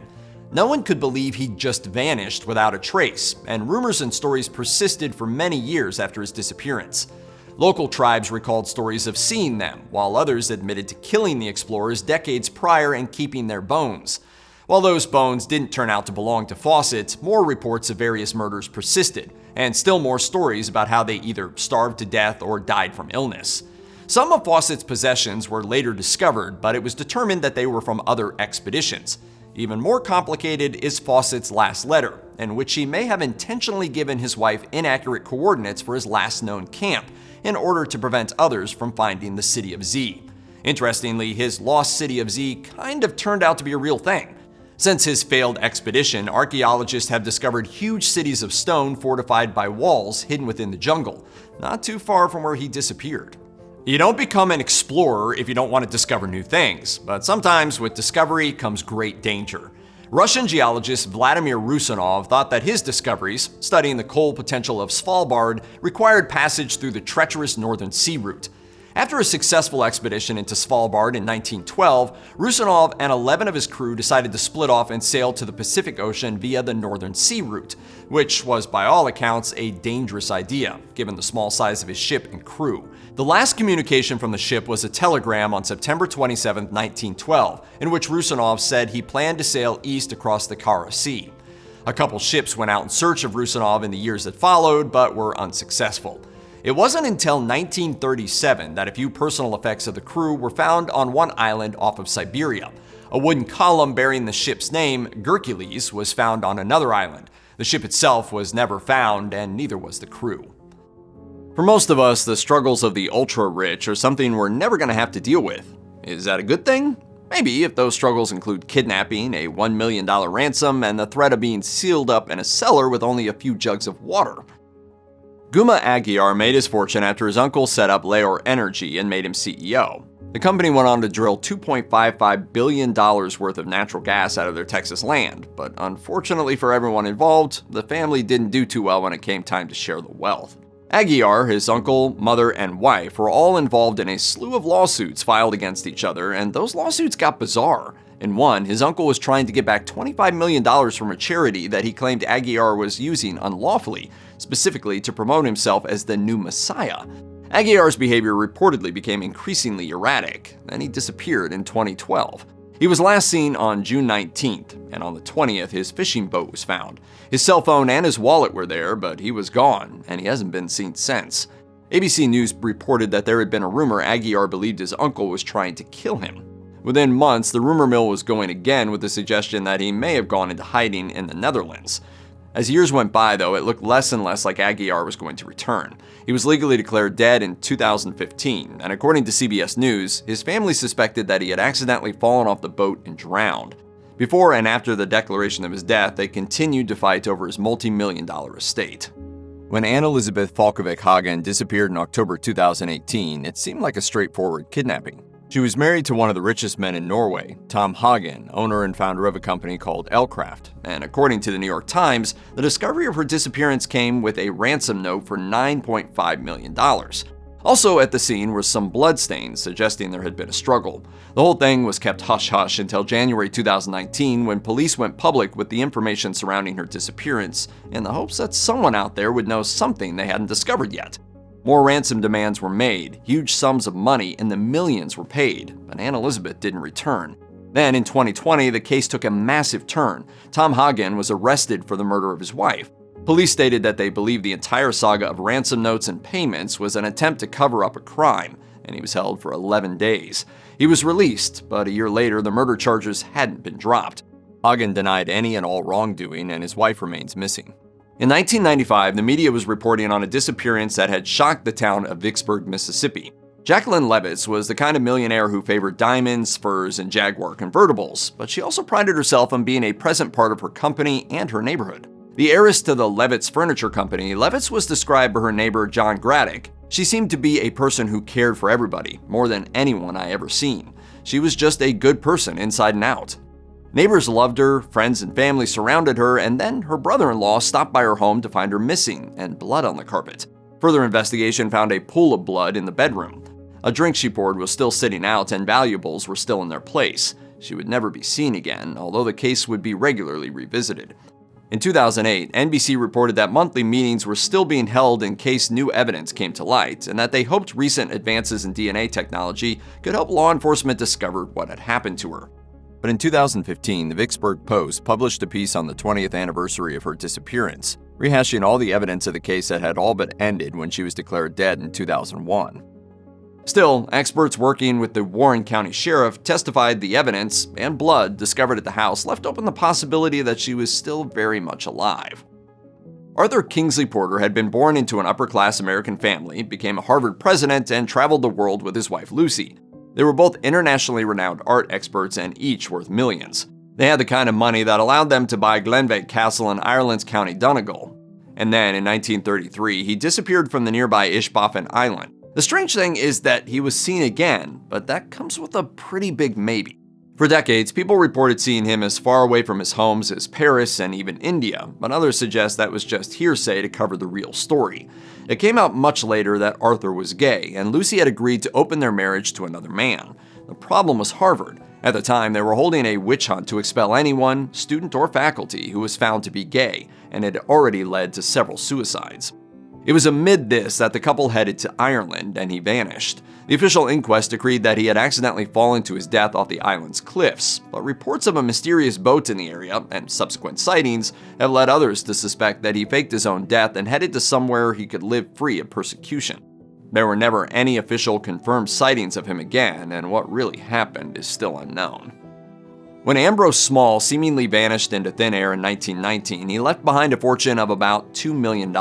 No one could believe he'd just vanished without a trace, and rumors and stories persisted for many years after his disappearance. Local tribes recalled stories of seeing them, while others admitted to killing the explorers decades prior and keeping their bones. While those bones didn't turn out to belong to Fawcett, more reports of various murders persisted, and still more stories about how they either starved to death or died from illness. Some of Fawcett's possessions were later discovered, but it was determined that they were from other expeditions. Even more complicated is Fawcett's last letter, in which he may have intentionally given his wife inaccurate coordinates for his last known camp, in order to prevent others from finding the city of Z. Interestingly, his lost city of Z kind of turned out to be a real thing. Since his failed expedition, archaeologists have discovered huge cities of stone fortified by walls hidden within the jungle, not too far from where he disappeared. You don't become an explorer if you don't want to discover new things, but sometimes with discovery comes great danger. Russian geologist Vladimir Rusanov thought that his discoveries, studying the coal potential of Svalbard, required passage through the treacherous Northern Sea route. After a successful expedition into Svalbard in 1912, Rusanov and 11 of his crew decided to split off and sail to the Pacific Ocean via the Northern Sea route, which was by all accounts a dangerous idea, given the small size of his ship and crew. The last communication from the ship was a telegram on September 27, 1912, in which Rusanov said he planned to sail east across the Kara Sea. A couple ships went out in search of Rusanov in the years that followed, but were unsuccessful. It wasn't until 1937 that a few personal effects of the crew were found on one island off of Siberia. A wooden column bearing the ship's name, Hercules, was found on another island. The ship itself was never found, and neither was the crew. For most of us, the struggles of the ultra-rich are something we're never going to have to deal with. Is that a good thing? Maybe, if those struggles include kidnapping, a $1 million ransom, and the threat of being sealed up in a cellar with only a few jugs of water. Guma Aguiar made his fortune after his uncle set up Leor Energy and made him CEO. The company went on to drill $2.55 billion worth of natural gas out of their Texas land, but unfortunately for everyone involved, the family didn't do too well when it came time to share the wealth. Aguiar, his uncle, mother, and wife were all involved in a slew of lawsuits filed against each other, and those lawsuits got bizarre. In one, his uncle was trying to get back $25 million from a charity that he claimed Aguiar was using unlawfully, specifically to promote himself as the new messiah. Aguiar's behavior reportedly became increasingly erratic, then he disappeared in 2012. He was last seen on June 19th, and on the 20th his fishing boat was found. His cell phone and his wallet were there, but he was gone, and he hasn't been seen since. ABC News reported that there had been a rumor Aguiar believed his uncle was trying to kill him. Within months, the rumor mill was going again with the suggestion that he may have gone into hiding in the Netherlands. As years went by, though, it looked less and less like Aguiar was going to return. He was legally declared dead in 2015, and according to CBS News, his family suspected that he had accidentally fallen off the boat and drowned. Before and after the declaration of his death, they continued to fight over his multi-million-dollar estate. When Anne Elizabeth Falkovik Hagen disappeared in October 2018, it seemed like a straightforward kidnapping. She was married to one of the richest men in Norway, Tom Hagen, owner and founder of a company called Elkraft, and according to the New York Times, the discovery of her disappearance came with a ransom note for $9.5 million. Also at the scene were some bloodstains suggesting there had been a struggle. The whole thing was kept hush-hush until January 2019 when police went public with the information surrounding her disappearance in the hopes that someone out there would know something they hadn't discovered yet. More ransom demands were made, huge sums of money in the millions were paid, but Anne Elizabeth didn't return. Then in 2020, the case took a massive turn. Tom Hagen was arrested for the murder of his wife. Police stated that they believed the entire saga of ransom notes and payments was an attempt to cover up a crime, and he was held for 11 days. He was released, but a year later, the murder charges hadn't been dropped. Hagen denied any and all wrongdoing, and his wife remains missing. In 1995, the media was reporting on a disappearance that had shocked the town of Vicksburg, Mississippi. Jacqueline Levitz was the kind of millionaire who favored diamonds, furs, and Jaguar convertibles, but she also prided herself on being a present part of her company and her neighborhood. The heiress to the Levitz Furniture Company, Levitz was described by her neighbor John Graddick. She seemed to be a person who cared for everybody, more than anyone I ever seen. She was just a good person inside and out. Neighbors loved her, friends and family surrounded her, and then her brother-in-law stopped by her home to find her missing and blood on the carpet. Further investigation found a pool of blood in the bedroom. A drink she poured was still sitting out and valuables were still in their place. She would never be seen again, although the case would be regularly revisited. In 2008, NBC reported that monthly meetings were still being held in case new evidence came to light, and that they hoped recent advances in DNA technology could help law enforcement discover what had happened to her. But in 2015, the Vicksburg Post published a piece on the 20th anniversary of her disappearance, rehashing all the evidence of the case that had all but ended when she was declared dead in 2001. Still, experts working with the Warren County Sheriff testified the evidence and blood discovered at the house left open the possibility that she was still very much alive. Arthur Kingsley Porter had been born into an upper-class American family, became a Harvard president, and traveled the world with his wife Lucy. They were both internationally renowned art experts and each worth millions. They had the kind of money that allowed them to buy Glenveagh Castle in Ireland's County Donegal. And then, in 1933, he disappeared from the nearby Ishboffen Island. The strange thing is that he was seen again, but that comes with a pretty big maybe. For decades, people reported seeing him as far away from his homes as Paris and even India, but others suggest that was just hearsay to cover the real story. It came out much later that Arthur was gay, and Lucy had agreed to open their marriage to another man. The problem was Harvard. At the time, they were holding a witch hunt to expel anyone, student or faculty, who was found to be gay, and it had already led to several suicides. It was amid this that the couple headed to Ireland, and he vanished. The official inquest decreed that he had accidentally fallen to his death off the island's cliffs, but reports of a mysterious boat in the area, and subsequent sightings, have led others to suspect that he faked his own death and headed to somewhere he could live free of persecution. There were never any official confirmed sightings of him again, and what really happened is still unknown. When Ambrose Small seemingly vanished into thin air in 1919, he left behind a fortune of about $2 million.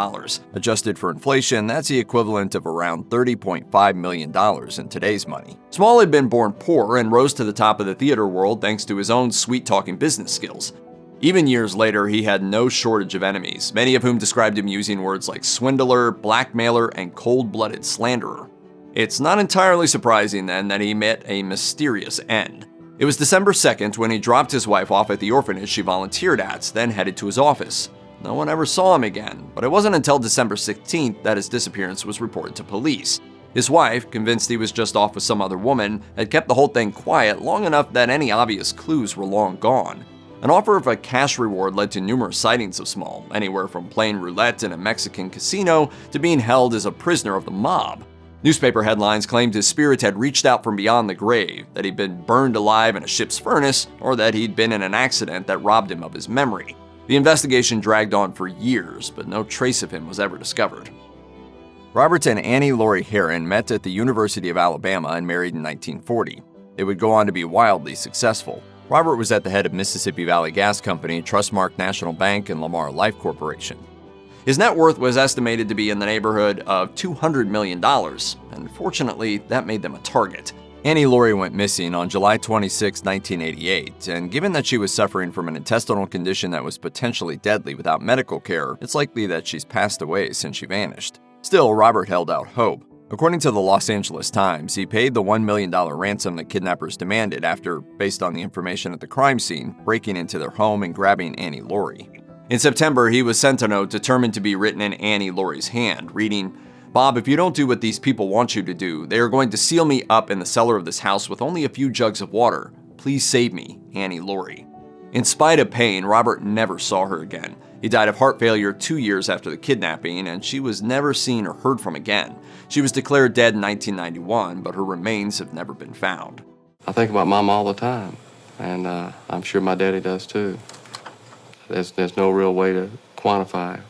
Adjusted for inflation, that's the equivalent of around $30.5 million in today's money. Small had been born poor and rose to the top of the theater world thanks to his own sweet-talking business skills. Even years later, he had no shortage of enemies, many of whom described him using words like swindler, blackmailer, and cold-blooded slanderer. It's not entirely surprising, then, that he met a mysterious end. It was December 2nd when he dropped his wife off at the orphanage she volunteered at, then headed to his office. No one ever saw him again, but it wasn't until December 16th that his disappearance was reported to police. His wife, convinced he was just off with some other woman, had kept the whole thing quiet long enough that any obvious clues were long gone. An offer of a cash reward led to numerous sightings of Small, anywhere from playing roulette in a Mexican casino to being held as a prisoner of the mob. Newspaper headlines claimed his spirit had reached out from beyond the grave, that he'd been burned alive in a ship's furnace, or that he'd been in an accident that robbed him of his memory. The investigation dragged on for years, but no trace of him was ever discovered. Robert and Annie Laurie Herron met at the University of Alabama and married in 1940. They would go on to be wildly successful. Robert was at the head of Mississippi Valley Gas Company, Trustmark National Bank, and Lamar Life Corporation. His net worth was estimated to be in the neighborhood of $200 million, and unfortunately, that made them a target. Annie Laurie went missing on July 26, 1988, and given that she was suffering from an intestinal condition that was potentially deadly without medical care, it's likely that she's passed away since she vanished. Still, Robert held out hope. According to the Los Angeles Times, he paid the $1 million ransom that kidnappers demanded after, based on the information at the crime scene, breaking into their home and grabbing Annie Laurie. In September, he was sent a note determined to be written in Annie Laurie's hand, reading, "Bob, if you don't do what these people want you to do, they are going to seal me up in the cellar of this house with only a few jugs of water. Please save me, Annie Laurie." In spite of pain, Robert never saw her again. He died of heart failure 2 years after the kidnapping, and she was never seen or heard from again. She was declared dead in 1991, but her remains have never been found. I think about Mom all the time, and I'm sure my daddy does too. There's no real way to quantify.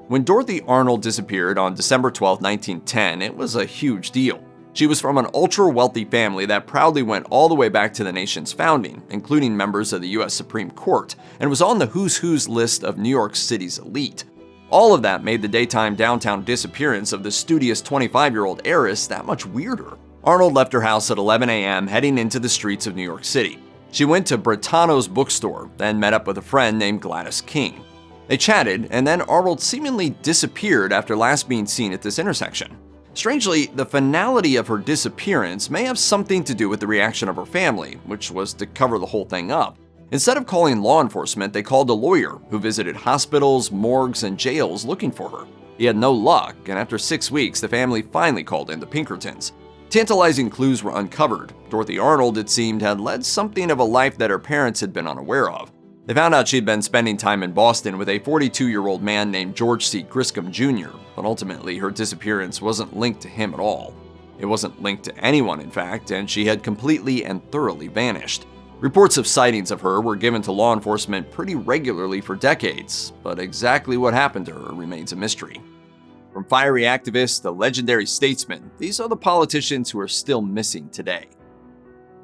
When Dorothy Arnold disappeared on December 12, 1910, it was a huge deal. She was from an ultra-wealthy family that proudly went all the way back to the nation's founding, including members of the U.S. Supreme Court, and was on the who's who's list of New York City's elite. All of that made the daytime downtown disappearance of the studious 25-year-old heiress that much weirder. Arnold left her house at 11 a.m., heading into the streets of New York City. She went to Brentano's bookstore, then met up with a friend named Gladys King. They chatted, and then Arnold seemingly disappeared after last being seen at this intersection. Strangely, the finality of her disappearance may have something to do with the reaction of her family, which was to cover the whole thing up. Instead of calling law enforcement, they called a lawyer who visited hospitals, morgues, and jails looking for her. He had no luck, and after 6 weeks, the family finally called in the Pinkertons. Tantalizing clues were uncovered. Dorothy Arnold, it seemed, had led something of a life that her parents had been unaware of. They found out she'd been spending time in Boston with a 42-year-old man named George C. Griscom Jr., but ultimately her disappearance wasn't linked to him at all. It wasn't linked to anyone, in fact, and she had completely and thoroughly vanished. Reports of sightings of her were given to law enforcement pretty regularly for decades, but exactly what happened to her remains a mystery. From fiery activists to legendary statesmen, these are the politicians who are still missing today.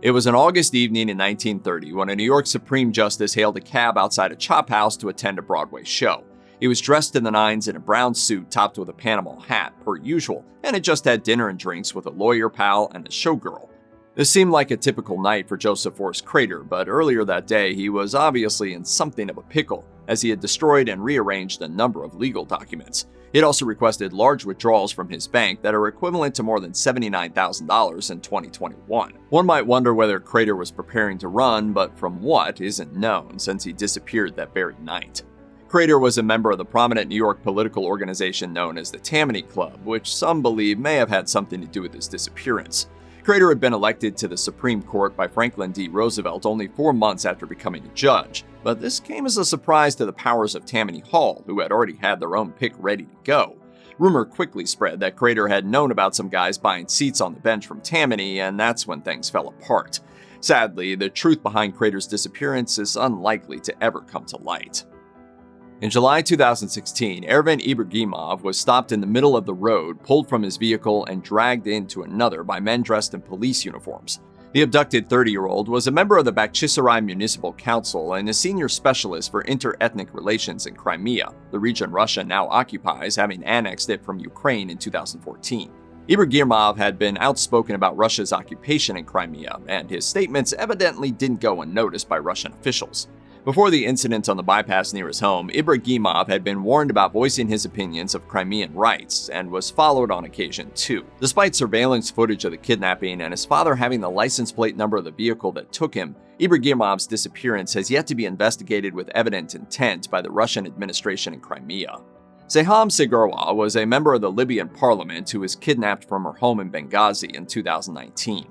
It was an August evening in 1930 when a New York Supreme Justice hailed a cab outside a chop house to attend a Broadway show. He was dressed in the nines in a brown suit topped with a Panama hat, per usual, and had just had dinner and drinks with a lawyer pal and a showgirl. This seemed like a typical night for Joseph Forrest Crater, but earlier that day he was obviously in something of a pickle, as he had destroyed and rearranged a number of legal documents. He had also requested large withdrawals from his bank that are equivalent to more than $79,000 in 2021. One might wonder whether Crater was preparing to run, but from what isn't known since he disappeared that very night. Crater was a member of the prominent New York political organization known as the Tammany Club, which some believe may have had something to do with his disappearance. Crater had been elected to the Supreme Court by Franklin D. Roosevelt only 4 months after becoming a judge, but this came as a surprise to the powers of Tammany Hall, who had already had their own pick ready to go. Rumor quickly spread that Crater had known about some guys buying seats on the bench from Tammany, and that's when things fell apart. Sadly, the truth behind Crater's disappearance is unlikely to ever come to light. In July 2016, Ervin Ibragimov was stopped in the middle of the road, pulled from his vehicle, and dragged into another by men dressed in police uniforms. The abducted 30-year-old was a member of the Bakhchisarai Municipal Council and a senior specialist for inter-ethnic relations in Crimea, the region Russia now occupies, having annexed it from Ukraine in 2014. Ibragimov had been outspoken about Russia's occupation in Crimea, and his statements evidently didn't go unnoticed by Russian officials. Before the incident on the bypass near his home, Ibragimov had been warned about voicing his opinions of Crimean rights, and was followed on occasion too. Despite surveillance footage of the kidnapping and his father having the license plate number of the vehicle that took him, Ibragimov's disappearance has yet to be investigated with evident intent by the Russian administration in Crimea. Seyhan Sigurwa was a member of the Libyan parliament who was kidnapped from her home in Benghazi in 2019.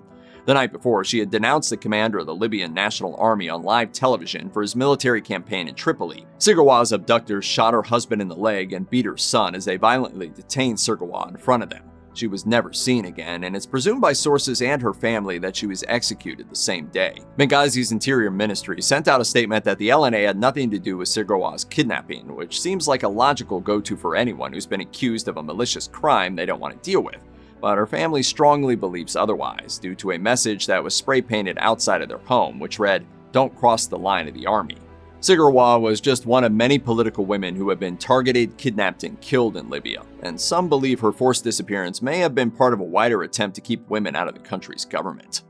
The night before, she had denounced the commander of the Libyan National Army on live television for his military campaign in Tripoli. Sigurwa's abductors shot her husband in the leg and beat her son as they violently detained Sigurwa in front of them. She was never seen again, and it's presumed by sources and her family that she was executed the same day. Benghazi's Interior Ministry sent out a statement that the LNA had nothing to do with Sigurwa's kidnapping, which seems like a logical go-to for anyone who's been accused of a malicious crime they don't want to deal with. But her family strongly believes otherwise, due to a message that was spray-painted outside of their home, which read, "Don't cross the line of the army." Sigurwa was just one of many political women who have been targeted, kidnapped, and killed in Libya, and some believe her forced disappearance may have been part of a wider attempt to keep women out of the country's government.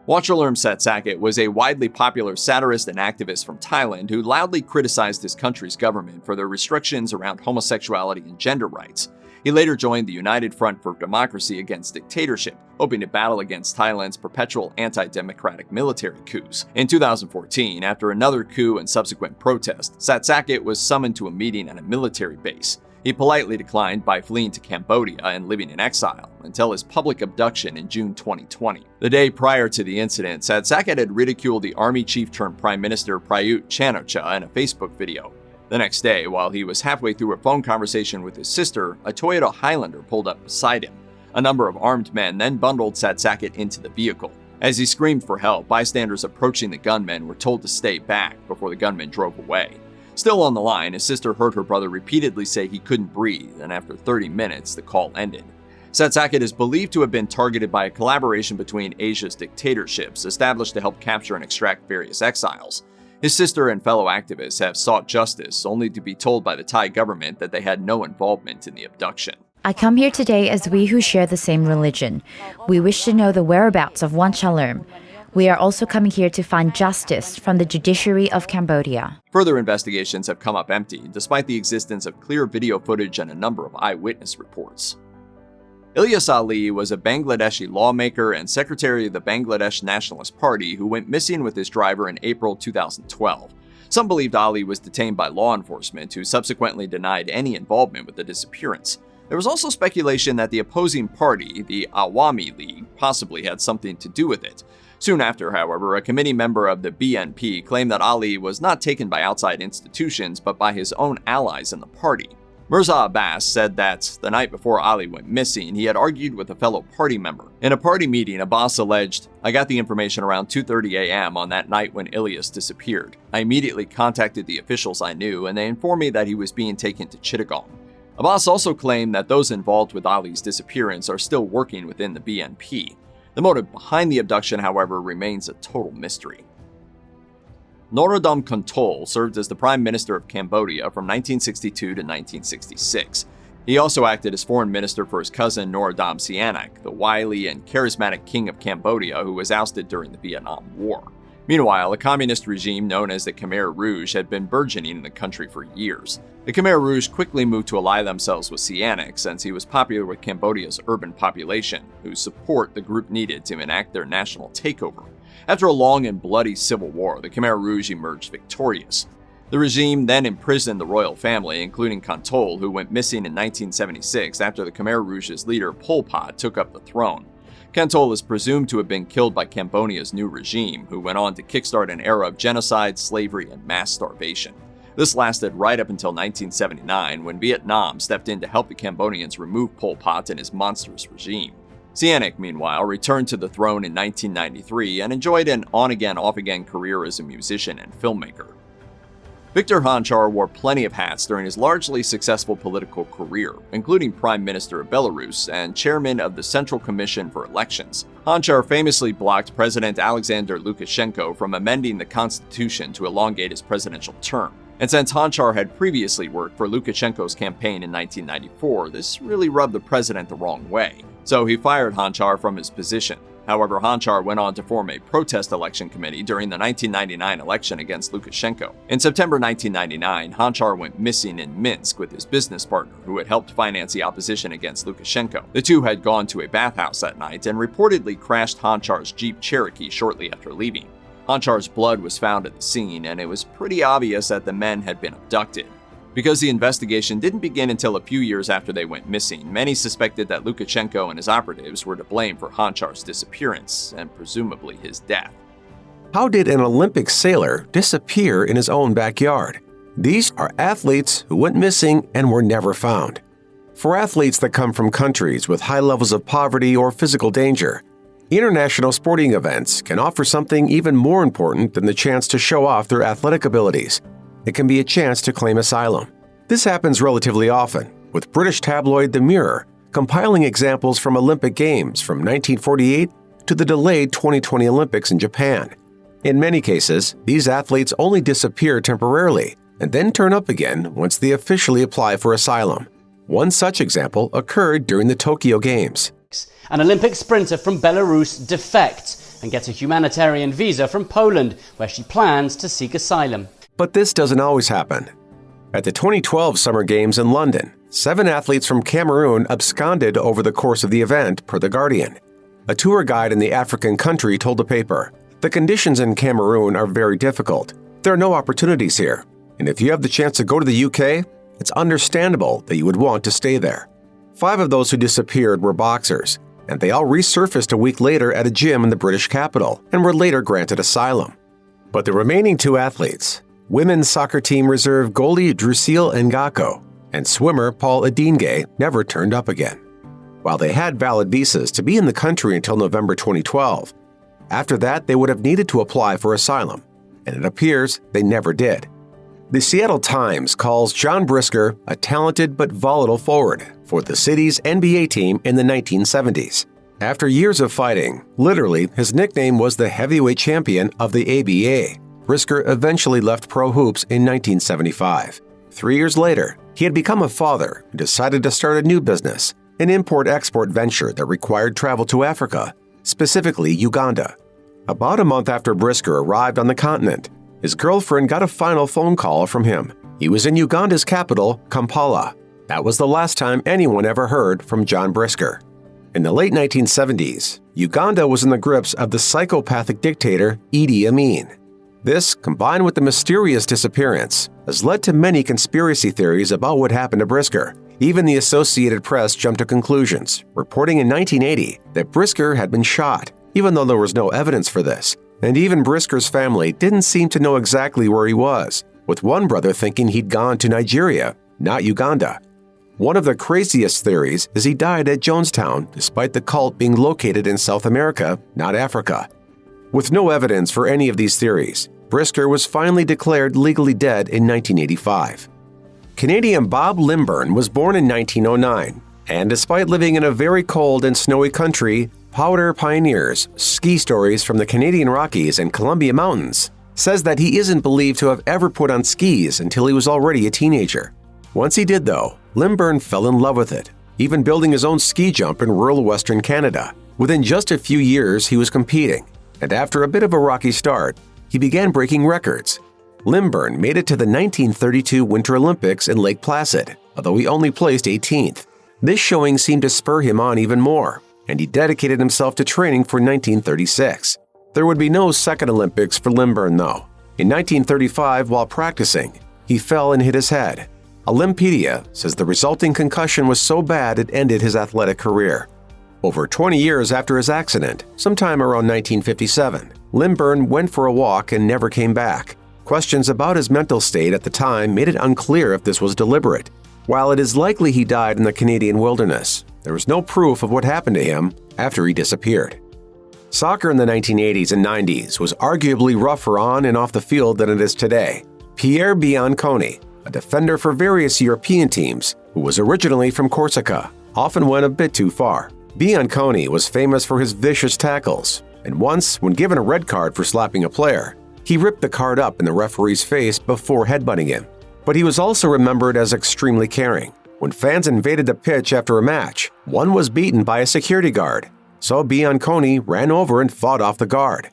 Wachalerm Satsakit was a widely popular satirist and activist from Thailand who loudly criticized his country's government for their restrictions around homosexuality and gender rights. He later joined the United Front for Democracy Against Dictatorship, hoping to battle against Thailand's perpetual anti-democratic military coups. In 2014, after another coup and subsequent protest, Satsakit was summoned to a meeting at a military base. He politely declined by fleeing to Cambodia and living in exile, until his public abduction in June 2020. The day prior to the incident, Satsakit had ridiculed the army chief turned Prime Minister Prayut Chan-o-cha in a Facebook video. The next day, while he was halfway through a phone conversation with his sister, a Toyota Highlander pulled up beside him. A number of armed men then bundled Satsakit into the vehicle. As he screamed for help, bystanders approaching the gunmen were told to stay back before the gunmen drove away. Still on the line, his sister heard her brother repeatedly say he couldn't breathe, and after 30 minutes, the call ended. Satsakit is believed to have been targeted by a collaboration between Asia's dictatorships established to help capture and extract various exiles. His sister and fellow activists have sought justice, only to be told by the Thai government that they had no involvement in the abduction. I come here today as we who share the same religion. We wish to know the whereabouts of Wachalerm. We are also coming here to find justice from the judiciary of Cambodia. Further investigations have come up empty, despite the existence of clear video footage and a number of eyewitness reports. Ilyas Ali was a Bangladeshi lawmaker and secretary of the Bangladesh Nationalist Party who went missing with his driver in April 2012. Some believed Ali was detained by law enforcement, who subsequently denied any involvement with the disappearance. There was also speculation that the opposing party, the Awami League, possibly had something to do with it. Soon after, however, a committee member of the BNP claimed that Ali was not taken by outside institutions but by his own allies in the party. Mirza Abbas said that the night before Ali went missing, he had argued with a fellow party member. In a party meeting, Abbas alleged, "I got the information around 2:30 a.m. on that night when Ilyas disappeared. I immediately contacted the officials I knew, and they informed me that he was being taken to Chittagong." Abbas also claimed that those involved with Ali's disappearance are still working within the BNP. The motive behind the abduction, however, remains a total mystery. Norodom Kontol served as the Prime Minister of Cambodia from 1962 to 1966. He also acted as foreign minister for his cousin Norodom Sihanouk, the wily and charismatic king of Cambodia who was ousted during the Vietnam War. Meanwhile, a communist regime known as the Khmer Rouge had been burgeoning in the country for years. The Khmer Rouge quickly moved to ally themselves with Sihanouk since he was popular with Cambodia's urban population, whose support the group needed to enact their national takeover. After a long and bloody civil war, the Khmer Rouge emerged victorious. The regime then imprisoned the royal family, including Kontol, who went missing in 1976 after the Khmer Rouge's leader Pol Pot took up the throne. Kontol is presumed to have been killed by Cambodia's new regime, who went on to kickstart an era of genocide, slavery, and mass starvation. This lasted right up until 1979, when Vietnam stepped in to help the Cambodians remove Pol Pot and his monstrous regime. Sihanouk, meanwhile, returned to the throne in 1993 and enjoyed an on-again, off-again career as a musician and filmmaker. Victor Honcvar wore plenty of hats during his largely successful political career, including Prime Minister of Belarus and chairman of the Central Commission for Elections. Honcvar famously blocked President Alexander Lukashenko from amending the constitution to elongate his presidential term. And since Honcvar had previously worked for Lukashenko's campaign in 1994, this really rubbed the president the wrong way. So he fired Honcvar from his position. However, Honcvar went on to form a protest election committee during the 1999 election against Lukashenko. In September 1999, Honcvar went missing in Minsk with his business partner, who had helped finance the opposition against Lukashenko. The two had gone to a bathhouse that night and reportedly crashed Honcvar's Jeep Cherokee shortly after leaving. Honcvar's blood was found at the scene, and it was pretty obvious that the men had been abducted. Because the investigation didn't begin until a few years after they went missing, many suspected that Lukashenko and his operatives were to blame for Honcvar's disappearance, and presumably his death. How did an Olympic sailor disappear in his own backyard? These are athletes who went missing and were never found. For athletes that come from countries with high levels of poverty or physical danger, international sporting events can offer something even more important than the chance to show off their athletic abilities. It can be a chance to claim asylum. This happens relatively often, with British tabloid The Mirror compiling examples from Olympic Games from 1948 to the delayed 2020 Olympics in Japan. In many cases, these athletes only disappear temporarily and then turn up again once they officially apply for asylum. One such example occurred during the Tokyo Games. An Olympic sprinter from Belarus defects and gets a humanitarian visa from Poland, where she plans to seek asylum. But this doesn't always happen. At the 2012 Summer Games in London, 7 athletes from Cameroon absconded over the course of the event, per The Guardian. A tour guide in the African country told the paper, "The conditions in Cameroon are very difficult. There are no opportunities here, and if you have the chance to go to the UK, it's understandable that you would want to stay there." 5 of those who disappeared were boxers, and they all resurfaced a week later at a gym in the British capital and were later granted asylum. But the remaining 2 athletes, women's soccer team reserve goalie Drusille Ngako and swimmer Paul Adinge, never turned up again. While they had valid visas to be in the country until November 2012, after that they would have needed to apply for asylum, and it appears they never did. The Seattle Times calls John Brisker a talented but volatile forward for the city's NBA team in the 1970s. After years of fighting, literally his nickname was the heavyweight champion of the ABA. Brisker eventually left pro hoops in 1975. 3 years later, he had become a father and decided to start a new business, an import-export venture that required travel to Africa, specifically Uganda. About a month after Brisker arrived on the continent, his girlfriend got a final phone call from him. He was in Uganda's capital, Kampala. That was the last time anyone ever heard from John Brisker. In the late 1970s, Uganda was in the grips of the psychopathic dictator Idi Amin. This, combined with the mysterious disappearance, has led to many conspiracy theories about what happened to Brisker. Even the Associated Press jumped to conclusions, reporting in 1980 that Brisker had been shot, even though there was no evidence for this. And even Brisker's family didn't seem to know exactly where he was, with one brother thinking he'd gone to Nigeria, not Uganda. One of the craziest theories is he died at Jonestown, despite the cult being located in South America, not Africa. With no evidence for any of these theories, Brisker was finally declared legally dead in 1985. Canadian Bob Limburn was born in 1909, and despite living in a very cold and snowy country, Powder Pioneers, ski stories from the Canadian Rockies and Columbia Mountains, says that he isn't believed to have ever put on skis until he was already a teenager. Once he did, though, Glyndwr fell in love with it, even building his own ski jump in rural Western Canada. Within just a few years, he was competing, and after a bit of a rocky start, he began breaking records. Glyndwr made it to the 1932 Winter Olympics in Lake Placid, although he only placed 18th. This showing seemed to spur him on even more, and he dedicated himself to training for 1936. There would be no second Olympics for Glyndwr, though. In 1935, while practicing, he fell and hit his head. Olympedia says the resulting concussion was so bad it ended his athletic career. Over 20 years after his accident, sometime around 1957, Glyndwr went for a walk and never came back. Questions about his mental state at the time made it unclear if this was deliberate. While it is likely he died in the Canadian wilderness, there was no proof of what happened to him after he disappeared. Soccer in the 1980s and 90s was arguably rougher on and off the field than it is today. Pierre Bianconi, a defender for various European teams who was originally from Corsica, often went a bit too far. Bianconi was famous for his vicious tackles, and once, when given a red card for slapping a player, he ripped the card up in the referee's face before headbutting him. But he was also remembered as extremely caring. When fans invaded the pitch after a match, one was beaten by a security guard, so Bianconi ran over and fought off the guard.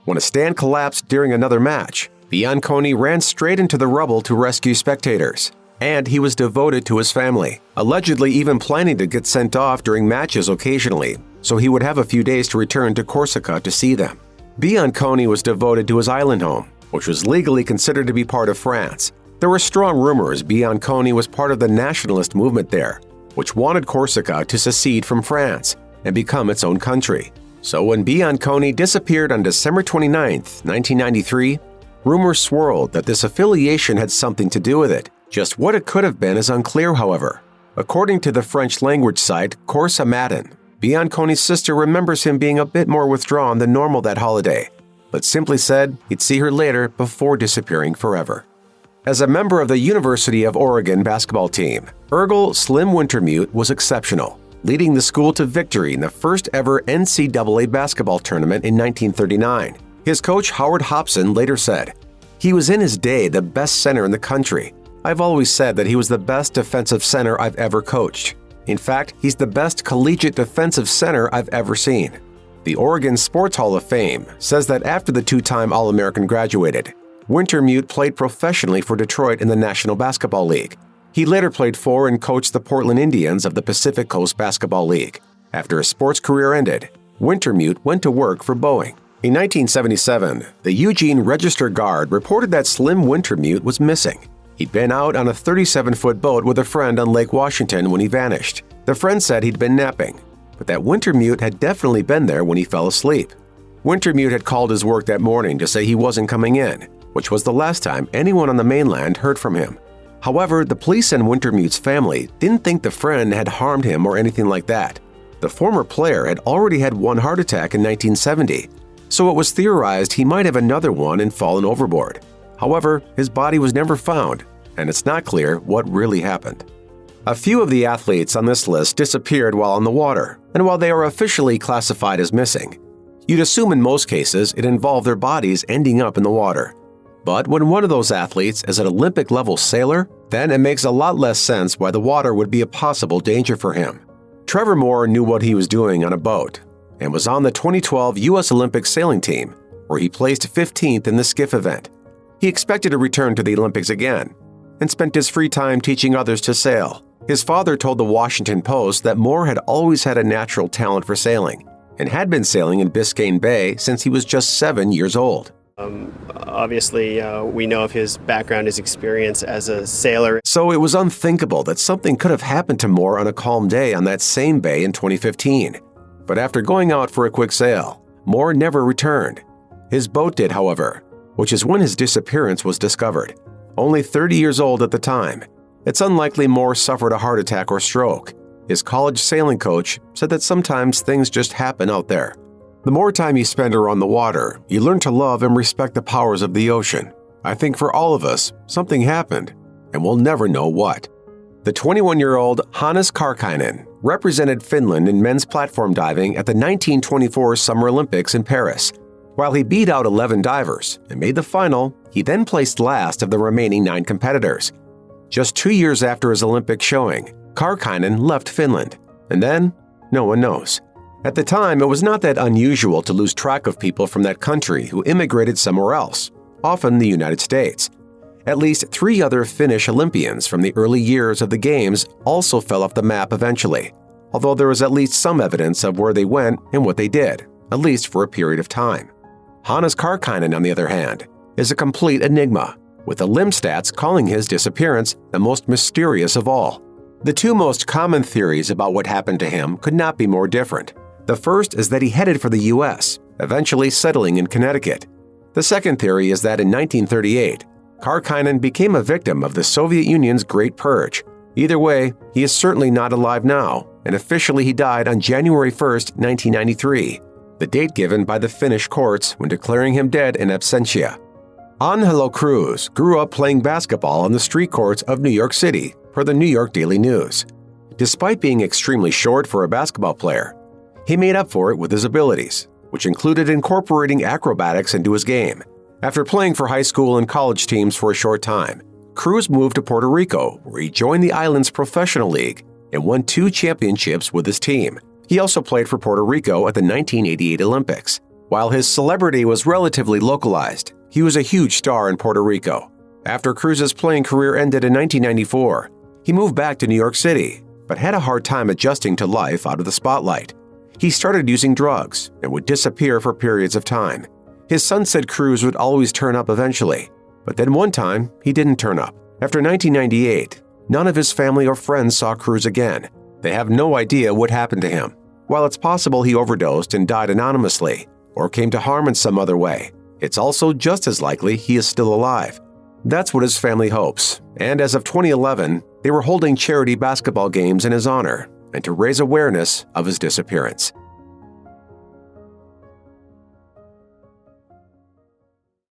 When a stand collapsed during another match, Bianconi ran straight into the rubble to rescue spectators. And he was devoted to his family, allegedly even planning to get sent off during matches occasionally, so he would have a few days to return to Corsica to see them. Bianconi was devoted to his island home, which was legally considered to be part of France. There were strong rumors Bianconi was part of the nationalist movement there, which wanted Corsica to secede from France and become its own country. So when Bianconi disappeared on December 29, 1993, rumors swirled that this affiliation had something to do with it. Just what it could have been is unclear, however. According to the French-language site Corsa Matin, Bianconi's sister remembers him being a bit more withdrawn than normal that holiday, but simply said he'd see her later before disappearing forever. As a member of the University of Oregon basketball team, Ergel Slim Wintermute was exceptional, leading the school to victory in the first ever NCAA basketball tournament in 1939. His coach Howard Hobson later said, "He was in his day the best center in the country. I've always said that he was the best defensive center I've ever coached. In fact, he's the best collegiate defensive center I've ever seen." The Oregon Sports Hall of Fame says that after the two-time All-American graduated, Wintermute played professionally for Detroit in the National Basketball League. He later played for and coached the Portland Indians of the Pacific Coast Basketball League. After his sports career ended, Wintermute went to work for Boeing. In 1977, the Eugene Register Guard reported that Slim Wintermute was missing. He'd been out on a 37-foot boat with a friend on Lake Washington when he vanished. The friend said he'd been napping, but that Wintermute had definitely been there when he fell asleep. Wintermute had called his work that morning to say he wasn't coming in, which was the last time anyone on the mainland heard from him. However, the police and Wintermute's family didn't think the friend had harmed him or anything like that. The former player had already had one heart attack in 1970, so it was theorized he might have another one and fallen overboard. However, his body was never found, and it's not clear what really happened. A few of the athletes on this list disappeared while on the water, and while they are officially classified as missing, you'd assume in most cases it involved their bodies ending up in the water. But when one of those athletes is an Olympic-level sailor, then it makes a lot less sense why the water would be a possible danger for him. Trevor Moore knew what he was doing on a boat and was on the 2012 U.S. Olympic sailing team, where he placed 15th in the skiff event. He expected to return to the Olympics again and spent his free time teaching others to sail. His father told the Washington Post that Moore had always had a natural talent for sailing and had been sailing in Biscayne Bay since he was just 7 years old. Obviously, we know of his background, his experience as a sailor. So it was unthinkable that something could have happened to Moore on a calm day on that same bay in 2015. But after going out for a quick sail, Moore never returned. His boat did, however, which is when his disappearance was discovered. Only 30 years old at the time, it's unlikely Moore suffered a heart attack or stroke. His college sailing coach said that sometimes things just happen out there. The more time you spend around the water, you learn to love and respect the powers of the ocean. I think for all of us, something happened, and we'll never know what. The 21-year-old Hannes Karkainen represented Finland in men's platform diving at the 1924 Summer Olympics in Paris. While he beat out 11 divers and made the final, he then placed last of the remaining 9 competitors. Just 2 years after his Olympic showing, Karkkainen left Finland. And then, no one knows. At the time, it was not that unusual to lose track of people from that country who immigrated somewhere else, often the United States. At least 3 other Finnish Olympians from the early years of the Games also fell off the map eventually, although there was at least some evidence of where they went and what they did, at least for a period of time. Hannes Karkkainen, on the other hand, is a complete enigma, with the limb stats calling his disappearance the most mysterious of all. The 2 most common theories about what happened to him could not be more different. The first is that he headed for the U.S., eventually settling in Connecticut. The second theory is that in 1938, Karkkainen became a victim of the Soviet Union's Great Purge. Either way, he is certainly not alive now, and officially he died on January 1, 1993, the date given by the Finnish courts when declaring him dead in absentia. Angelo Cruz grew up playing basketball on the street courts of New York City, per the New York Daily News. Despite being extremely short for a basketball player, he made up for it with his abilities, which included incorporating acrobatics into his game. After playing for high school and college teams for a short time, Cruz moved to Puerto Rico, where he joined the island's professional league and won 2 championships with his team. He also played for Puerto Rico at the 1988 Olympics. While his celebrity was relatively localized, he was a huge star in Puerto Rico. After Cruz's playing career ended in 1994, he moved back to New York City, but had a hard time adjusting to life out of the spotlight. He started using drugs and would disappear for periods of time. His son said Cruz would always turn up eventually, but then one time he didn't turn up. After 1998, none of his family or friends saw Cruz again. They have no idea what happened to him. While it's possible he overdosed and died anonymously or came to harm in some other way, it's also just as likely he is still alive. That's what his family hopes, and as of 2011, they were holding charity basketball games in his honor and to raise awareness of his disappearance.